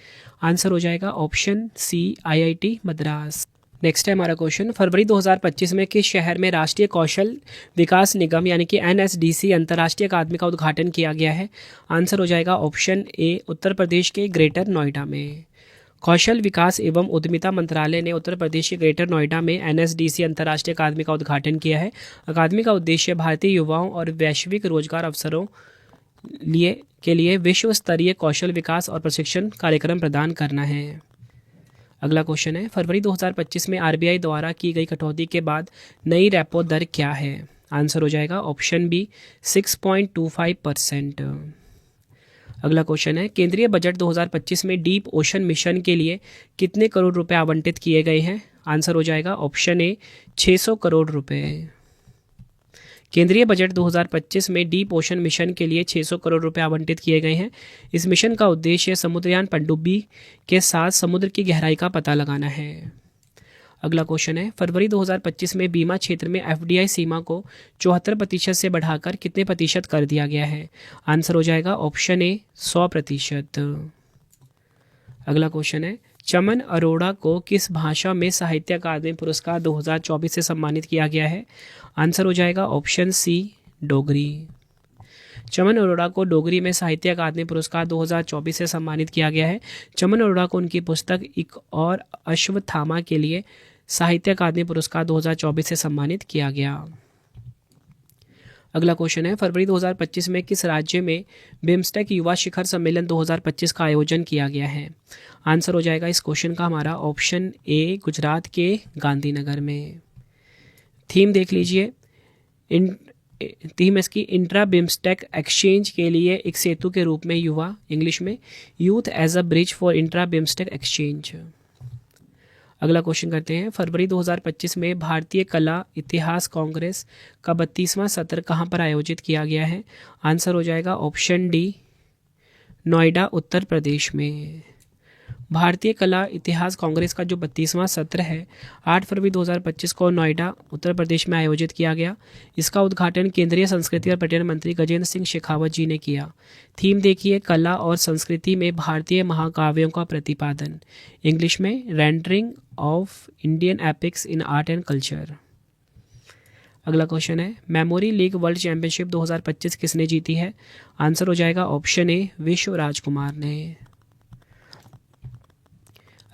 आंसर हो जाएगा option C IIT Madras. Next है हमारा क्वेश्चन फरवरी 2025 में किस शहर में राष्ट्रीय कौशल विकास निगम यानी कि एनएसडीसी अंतर्राष्ट्रीय अकादमी का उद्घाटन किया गया है? आंसर हो जाएगा ऑप्शन ए उत्तर प्रदेश के ग्रेटर नोएडा में। कौशल विकास एवं उद्यमिता मंत्रालय ने उत्तर प्रदेश के ग्रेटर नोएडा में एनएसडीसी अंतर्राष्ट्रीय अकादमी का उद्घाटन किया है। अकादमी का उद्देश्य भारतीय युवाओं और वैश्विक रोजगार अवसरों के लिए विश्व स्तरीय कौशल विकास और प्रशिक्षण कार्यक्रम प्रदान करना है। अगला क्वेश्चन है फरवरी 2025 में आरबीआई द्वारा की गई कटौती के बाद नई रेपो दर क्या है? आंसर हो जाएगा ऑप्शन बी 6.25%। अगला क्वेश्चन है केंद्रीय बजट 2025 में डीप ओशन मिशन के लिए कितने करोड़ रुपए आवंटित किए गए हैं? आंसर हो जाएगा ऑप्शन ए 600 करोड़ रुपए। केंद्रीय बजट 2025 में डीप ओशन मिशन के लिए 600 करोड़ रुपए आवंटित किए गए हैं। इस मिशन का उद्देश्य समुद्रयान पनडुब्बी के साथ समुद्र की गहराई का पता लगाना है। अगला क्वेश्चन है, फरवरी 2025 में बीमा क्षेत्र में एफडीआई सीमा को 74% से बढ़ाकर कितने प्रतिशत कर दिया गया है? आंसर हो जाएगा ऑप्शन ए 100%। अगला क्वेश्चन है, चमन अरोड़ा को किस भाषा में साहित्य अकादमी पुरस्कार 2024 से सम्मानित किया गया है? आंसर हो जाएगा ऑप्शन सी डोगरी। चमन अरोड़ा को डोगरी में साहित्य अकादमी पुरस्कार 2024 से सम्मानित किया गया है। चमन अरोड़ा को उनकी पुस्तक एक और अश्वत्थामा के लिए साहित्य अकादमी पुरस्कार 2024 से सम्मानित किया गया। अगला क्वेश्चन है, फरवरी 2025 में किस राज्य में बिम्स्टेक युवा शिखर सम्मेलन 2025 का आयोजन किया गया है? आंसर हो जाएगा इस क्वेश्चन का हमारा ऑप्शन ए गुजरात के गांधीनगर में। थीम देख लीजिए, थीम इसकी इंट्रा बिम्स्टेक एक्सचेंज के लिए एक सेतु के रूप में युवा, इंग्लिश में youth as a bridge for intra BIMSTEC exchange. अगला क्वेश्चन करते हैं, फरवरी 2025 में भारतीय कला इतिहास कांग्रेस का 32वां सत्र कहाँ पर आयोजित किया गया है? आंसर हो जाएगा ऑप्शन डी नोएडा उत्तर प्रदेश में। भारतीय कला इतिहास कांग्रेस का जो 32वां सत्र है 8 फरवरी 2025 को नोएडा उत्तर प्रदेश में आयोजित किया गया। इसका उद्घाटन केंद्रीय संस्कृति और पर्यटन मंत्री गजेंद्र सिंह शेखावत जी ने किया। थीम देखिए, कला और संस्कृति में भारतीय महाकाव्यों का प्रतिपादन, इंग्लिश में rendering of Indian epics in art and culture. अगला क्वेश्चन है, मेमोरी लीग वर्ल्ड चैंपियनशिप 2025 किसने जीती है? आंसर हो जाएगा ऑप्शन ए विश्व राजकुमार ने।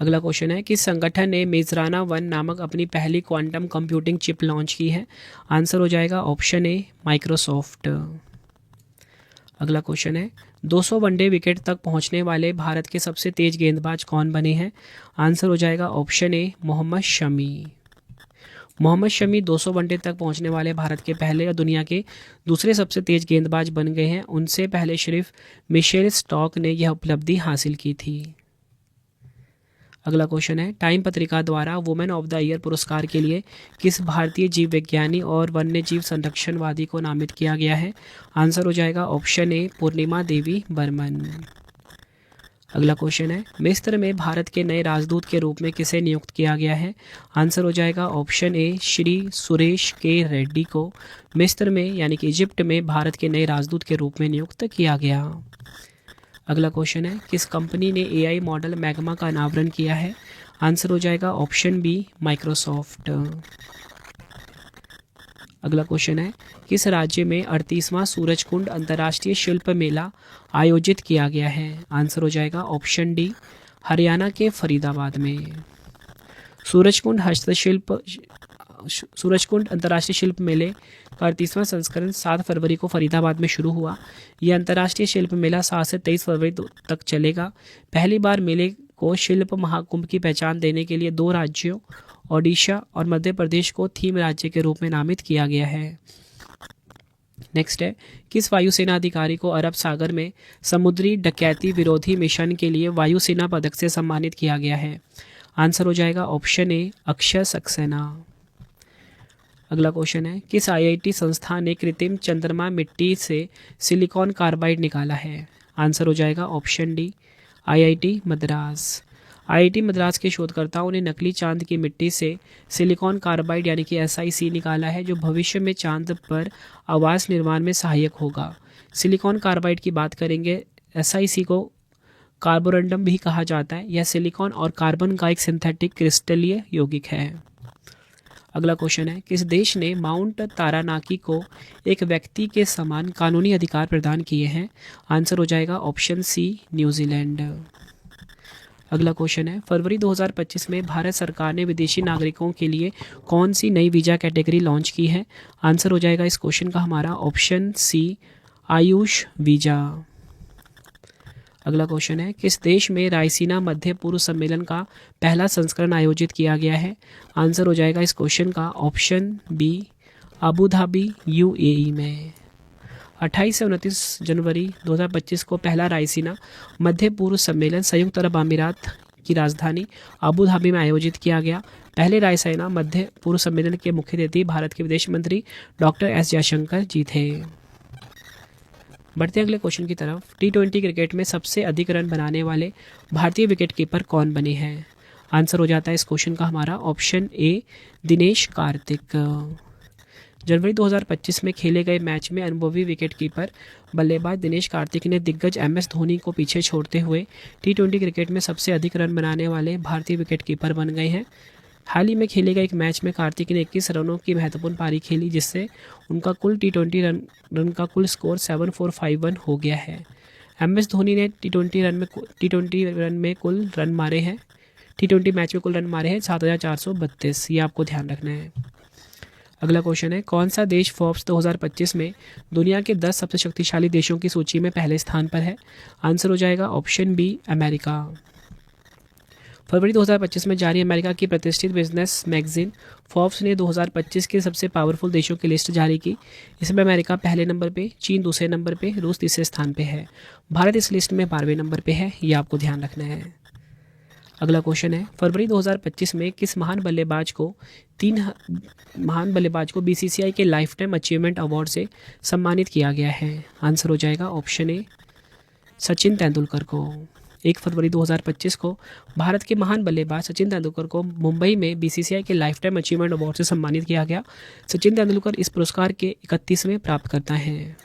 अगला क्वेश्चन है, किस संगठन ने मेजराना 1 नामक अपनी पहली क्वांटम कंप्यूटिंग चिप लॉन्च की है? आंसर हो जाएगा ऑप्शन ए माइक्रोसॉफ्ट। अगला क्वेश्चन है, 200 वनडे विकेट तक पहुंचने वाले भारत के सबसे तेज गेंदबाज कौन बने हैं? आंसर हो जाएगा option A Mohammed Shami. Mohammed Shami 200 one day तक पहुंचने वाले भारत के पहले और दुनिया के दूसरे सबसे तेज गेंदबाज बन गए हैं। उनसे पहले सिर्फ मिशेल स्टॉक ने यह उपलब्धि हासिल की थी। अगला क्वेश्चन है, टाइम पत्रिका द्वारा वुमेन ऑफ द ईयर पुरस्कार के लिए किस भारतीय जीव विज्ञानी और वन्य जीव संरक्षणवादी को नामित किया गया है? आंसर हो जाएगा ऑप्शन ए पूर्णिमा देवी बर्मन। अगला क्वेश्चन है, मिस्र में भारत के नए राजदूत के रूप में किसे नियुक्त किया गया है? आंसर हो जाएगा ऑप्शन ए श्री सुरेश के रेड्डी को मिस्र में यानी कि इजिप्ट में भारत के नए राजदूत के रूप में नियुक्त किया गया। अगला क्वेश्चन है, किस कंपनी ने एआई मॉडल मैग्मा का अनावरण किया है? आंसर हो जाएगा ऑप्शन बी माइक्रोसॉफ्ट। अगला क्वेश्चन है, किस राज्य में 38वां सूरजकुंड अंतर्राष्ट्रीय शिल्प मेला आयोजित किया गया है? आंसर हो जाएगा ऑप्शन डी हरियाणा के फरीदाबाद में। सूरजकुंड अंतर्राष्ट्रीय शिल्प मेले का 38वां संस्करण 7 फरवरी को फरीदाबाद में शुरू हुआ। यह अंतर्राष्ट्रीय शिल्प मेला 7 से 23 फरवरी तक चलेगा। पहली बार मेले को शिल्प महाकुंभ की पहचान देने के लिए 2 राज्यों ओडिशा और मध्य प्रदेश को थीम राज्य के रूप में नामित किया गया है। नेक्स्ट है, किस वायुसेना अधिकारी को अरब सागर में समुद्री डकैती विरोधी मिशन के लिए वायुसेना पदक से सम्मानित किया गया है? आंसर हो जाएगा ऑप्शन ए अक्षय सक्सेना। अगला क्वेश्चन है, किस आईआईटी संस्थान ने कृत्रिम चंद्रमा मिट्टी से सिलिकॉन कार्बाइड निकाला है? आंसर हो जाएगा option D IIT Madras. IIT Madras के शोधकर्ताओं ने नकली चांद की मिट्टी से सिलिकॉन कार्बाइड यानी कि SiC निकाला है, जो भविष्य में चांद पर आवास निर्माण में सहायक होगा। सिलिकॉन कार्बाइड की बात करेंगे, SiC को कार्बोरंडम भी कहा जाता है। यह सिलिकॉन और कार्बन का एक सिंथेटिक क्रिस्टलीय यौगिक है। अगला क्वेश्चन है, किस देश ने माउंट तारानाकी को एक व्यक्ति के समान कानूनी अधिकार प्रदान किए हैं? आंसर हो जाएगा ऑप्शन सी न्यूजीलैंड। अगला क्वेश्चन है, फरवरी 2025 में भारत सरकार ने विदेशी नागरिकों के लिए कौन सी नई वीज़ा कैटेगरी लॉन्च की है? आंसर हो जाएगा इस क्वेश्चन का हमारा ऑप्शन सी आयुष वीज़ा। अगला क्वेश्चन है, किस देश में रायसीना मध्य पूर्व सम्मेलन का पहला संस्करण आयोजित किया गया है? आंसर हो जाएगा इस क्वेश्चन का option B Abu Dhabi UAE में। 28 से 29 जनवरी 2025 को पहला रायसीना मध्य पूर्व सम्मेलन संयुक्त अरब अमीरात की राजधानी अबू धाबी में आयोजित किया गया। पहले रायसीना मध्य पूर्व सम्मेलन के मुख्य अतिथि भारत के विदेश मंत्री डॉक्टर S जयशंकर जी थे। बढ़ते अगले क्वेश्चन की तरफ, T20 क्रिकेट में सबसे अधिक रन बनाने वाले भारतीय विकेटकीपर कौन बने हैं? आंसर हो जाता है इस क्वेश्चन का हमारा ऑप्शन ए दिनेश कार्तिक। जनवरी 2025 में खेले गए मैच में अनुभवी विकेटकीपर बल्लेबाज दिनेश कार्तिक ने दिग्गज एमएस धोनी को पीछे छोड़ते हुए टी20 क्रिकेट में सबसे अधिक रन बनाने वाले भारतीय विकेटकीपर बन गए हैं। हाल ही में खेले गए एक मैच में कार्तिक ने 21 रनों की महत्वपूर्ण पारी खेली, जिससे उनका कुल टी20 रन का कुल स्कोर 7451 हो गया है। एमएस धोनी ने टी20 मैच में कुल रन मारे हैं 7432। ये आपको ध्यान रखना है। अगला क्वेश्चन है, कौन सा देश फोर्ब्स 2025 में दुनिया के 10 सबसे शक्तिशाली देशों की सूची में पहले स्थान पर है? आंसर हो जाएगा ऑप्शन बी अमेरिका। फरवरी 2025 में जारी अमेरिका की प्रतिष्ठित बिजनेस मैगजीन फोर्ब्स ने 2025 के सबसे पावरफुल देशों की लिस्ट जारी की। इसमें अमेरिका पहले नंबर पे, चीन दूसरे नंबर पे, रूस तीसरे स्थान पे है। भारत इस लिस्ट में 12वें नंबर पे है। ये आपको ध्यान रखना है। अगला क्वेश्चन है, फरवरी 2025 में किस महान बल्लेबाज को बीसीसीआई के लाइफ टाइम अचीवमेंट अवार्ड से सम्मानित किया गया है? आंसर हो जाएगा ऑप्शन ए सचिन तेंदुलकर को। 1 फरवरी 2025 को भारत के महान बल्लेबाज सचिन तेंदुलकर को मुंबई में बीसीसीआई के लाइफ टाइम अचीवमेंट अवार्ड से सम्मानित किया गया। सचिन तेंदुलकर इस पुरस्कार के 31वें प्राप्तकर्ता हैं।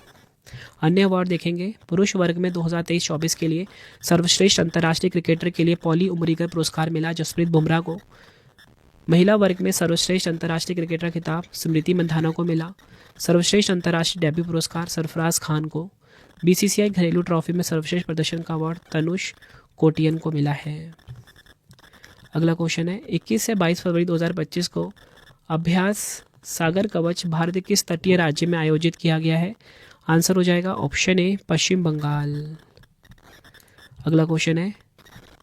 अन्य अवार्ड देखेंगे, पुरुष वर्ग में 2023-24 के लिए सर्वश्रेष्ठ अंतर्राष्ट्रीय क्रिकेटर के लिए पॉली उमरीगर पुरस्कार मिला जसप्रीत बुमराह को। महिला वर्ग में सर्वश्रेष्ठ अंतर्राष्ट्रीय क्रिकेटर खिताब स्मृति मंधाना को मिला। सर्वश्रेष्ठ अंतर्राष्ट्रीय डेब्यू पुरस्कार सरफराज खान को। बीसीसीआई घरेलू ट्रॉफी में सर्वश्रेष्ठ प्रदर्शन का अवार्ड तनुष कोटियन को मिला है। अगला क्वेश्चन है, 21 से 22 फरवरी 2025 को अभ्यास सागर कवच भारत के किस तटीय राज्य में आयोजित किया गया है? आंसर हो जाएगा ऑप्शन ए पश्चिम बंगाल। अगला क्वेश्चन है,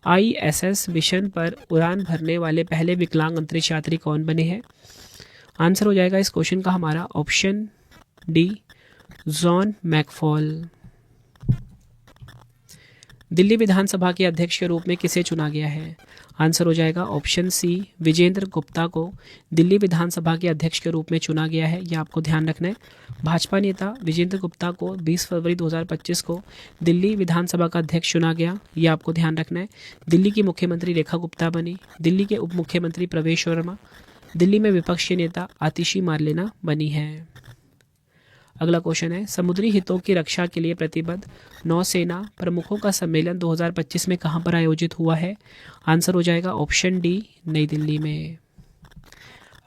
आईएसएस मिशन पर उड़ान भरने वाले पहले विकलांग अंतरिक्ष यात्री कौन बने हैं? आंसर हो जाएगा इस क्वेश्चन का हमारा option D John McFaul. Delhi विधानसभा के अध्यक्ष के रूप में किसे चुना गया है? आंसर हो जाएगा ऑप्शन सी विजेंद्र गुप्ता को दिल्ली विधानसभा के अध्यक्ष के रूप में चुना गया है। यह आपको ध्यान रखना है। भाजपा नेता विजेंद्र गुप्ता को 20 फरवरी 2025 को दिल्ली विधानसभा का अध्यक्ष चुना गया। यह आपको ध्यान रखना है। दिल्ली की मुख्यमंत्री रेखा गुप्ता बनी। दिल्ली के उप मुख्यमंत्री प्रवेश वर्मा। दिल्ली में विपक्षी नेता आतिशी मार्लेना बनी है। अगला क्वेश्चन है, समुद्री हितों की रक्षा के लिए प्रतिबद्ध नौसेना प्रमुखों का सम्मेलन 2025 में कहां पर आयोजित हुआ है? आंसर हो जाएगा ऑप्शन डी नई दिल्ली में।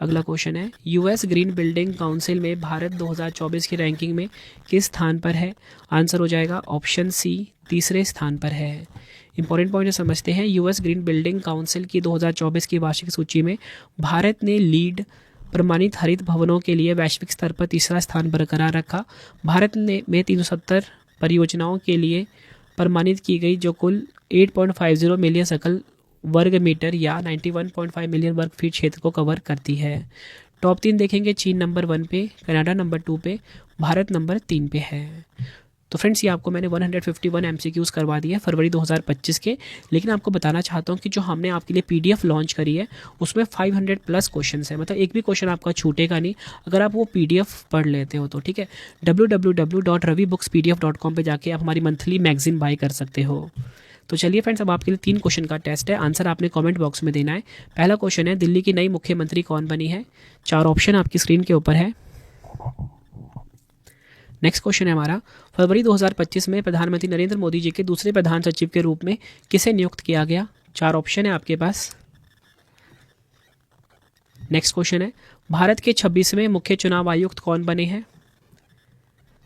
अगला क्वेश्चन है, यूएस ग्रीन बिल्डिंग काउंसिल में भारत 2024 की रैंकिंग में किस स्थान पर है? आंसर हो जाएगा ऑप्शन सी तीसरे स्थान पर है। इंपॉर्टेंट पॉइंट समझते हैं। यूएस ग्रीन बिल्डिंग काउंसिल की 2024 की वार्षिक सूची में भारत ने लीड प्रमाणित हरित भवनों के लिए वैश्विक स्तर पर तीसरा स्थान बरकरार रखा। भारत में 370 परियोजनाओं के लिए प्रमाणित की गई, जो कुल 8.50 मिलियन सकल वर्ग मीटर या 91.5 मिलियन वर्ग फीट क्षेत्र को कवर करती है। टॉप 3 देखेंगे, चीन नंबर 1 पे, कनाडा नंबर 2 पे, भारत नंबर 3 पे है। तो फ्रेंड्स, ये आपको मैंने 151 एमसीक्यूज़ करवा दिए फरवरी 2025 के। लेकिन आपको बताना चाहता हूँ कि जो हमने आपके लिए पीडीएफ लॉन्च करी है उसमें 500+ क्वेश्चन है। मतलब एक भी क्वेश्चन आपका छूटेगा नहीं अगर आप वो पीडीएफ पढ़ लेते हो तो। ठीक है, www.ravibookspdf.com पे जाके आप हमारी मंथली मैगजीन बाय कर सकते हो। तो चलिए फ्रेंड्स, अब आपके लिए 3 क्वेश्चन का टेस्ट है। आंसर आपने कमेंट बॉक्स में देना है। पहला क्वेश्चन है, दिल्ली की नई मुख्यमंत्री कौन बनी है? 4 ऑप्शन आपकी स्क्रीन के ऊपर है। नेक्स्ट क्वेश्चन है हमारा, फरवरी 2025 में प्रधानमंत्री नरेंद्र मोदी जी के दूसरे प्रधान सचिव के रूप में किसे नियुक्त किया गया? 4 ऑप्शन है आपके पास। नेक्स्ट क्वेश्चन है, भारत के 26वें मुख्य चुनाव आयुक्त कौन बने हैं?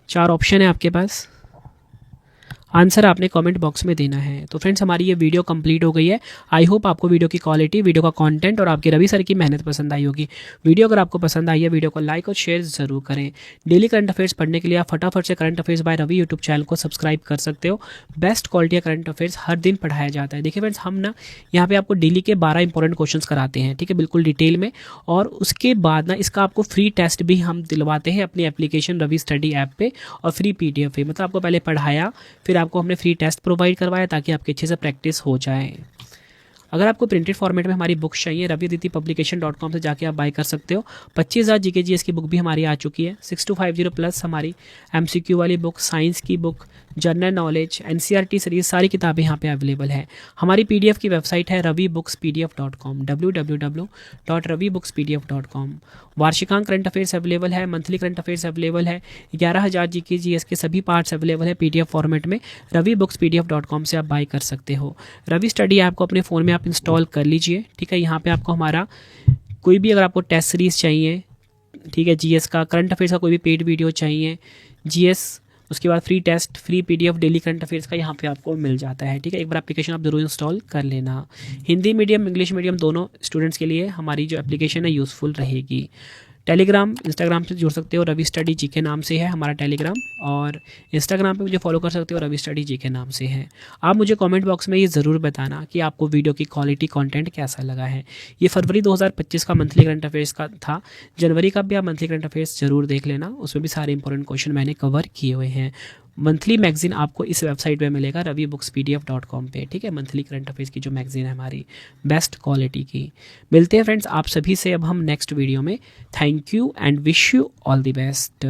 4 ऑप्शन है आपके पास। आंसर आपने कमेंट बॉक्स में देना है। तो फ्रेंड्स, हमारी ये वीडियो कंप्लीट हो गई है। आई होप आपको वीडियो की क्वालिटी, वीडियो का कंटेंट और आपके रवि सर की मेहनत पसंद आई होगी। वीडियो अगर आपको पसंद आई है, वीडियो को लाइक और शेयर जरूर करें। डेली करंट अफेयर्स पढ़ने के लिए आप फटाफट से current affairs by Ravi YouTube channel को सब्सक्राइब कर सकते हो। बेस्ट क्वालिटी का करंट अफेयर्स हर दिन पढ़ाया जाता है। देखिए फ्रेंड्स, हम ना यहाँ पे आपको डेली के 12 इंपॉर्टेंट क्वेश्चन कराते हैं। ठीक है, बिल्कुल डिटेल में। और उसके बाद ना इसका आपको फ्री टेस्ट भी हम दिलवाते हैं अपनी एप्लीकेशन रवि स्टडी ऐप पे, और फ्री पीडीएफ पे। मतलब आपको पहले पढ़ाया, फिर आपको हमने फ्री टेस्ट प्रोवाइड करवाया ताकि आपकी अच्छे से प्रैक्टिस हो जाए। अगर आपको प्रिंटेड फॉर्मेट में हमारी बुक्स चाहिए, raviaditipublication.com से जाके आप बाय कर सकते हो। 25,000 जीके जीएस की बुक भी हमारी आ चुकी है, 6250 प्लस हमारी MCQ वाली बुक, साइंस की book, general knowledge, NCERT series, सारी किताबें यहाँ पे अवेलेबल है। हमारी PDF की वेबसाइट है ravibookspdf.com, www.ravibookspdf.com। वार्षिकांक करंट अफेयर्स अवेलेबल है, मंथली करंट अफेयर्स अवेलेबल है, 11,000 जीके जीएस के सभी पार्ट्स अवेलेबल है PDF फॉर्मेट में। ravibookspdf.com से आप बाय कर सकते हो। रवि स्टडी ऐप को अपने फ़ोन में आप इंस्टॉल कर लीजिए, ठीक है। यहाँ पे आपको हमारा कोई भी, अगर आपको टेस्ट सीरीज़ चाहिए, ठीक है, जीएस का, करंट अफेयर्स का कोई भी पेड वीडियो चाहिए, जीएस, उसके बाद free test, free PDF daily current affairs का यहाँ पे आपको मिल जाता है, ठीक है। एक बार एप्लीकेशन आप जरूर इंस्टॉल कर लेना। हिंदी मीडियम, इंग्लिश मीडियम दोनों स्टूडेंट्स के लिए हमारी जो एप्लीकेशन है यूज़फुल रहेगी। टेलीग्राम, इंस्टाग्राम से जुड़ सकते हो, रवि स्टडी जी के नाम से है हमारा टेलीग्राम, और इंस्टाग्राम पे मुझे फॉलो कर सकते हो, रवि स्टडी जी के नाम से है। आप मुझे कमेंट बॉक्स में ये ज़रूर बताना कि आपको वीडियो की क्वालिटी, कंटेंट कैसा लगा है। ये फरवरी 2025 का मंथली करंट अफेयर्स का था। जनवरी का भी आप मंथली करंट अफेयर्स ज़रूर देख लेना, उसमें भी सारे इंपॉर्टेंट क्वेश्चन मैंने कवर किए हुए हैं। मंथली मैगजीन आपको इस वेबसाइट पे मिलेगा, ravibookspdf.com पे, ठीक है। मंथली करंट अफेयर्स की जो मैगजीन है हमारी, बेस्ट क्वालिटी की। मिलते हैं फ्रेंड्स आप सभी से अब हम नेक्स्ट वीडियो में। Thank you and wish you all the best.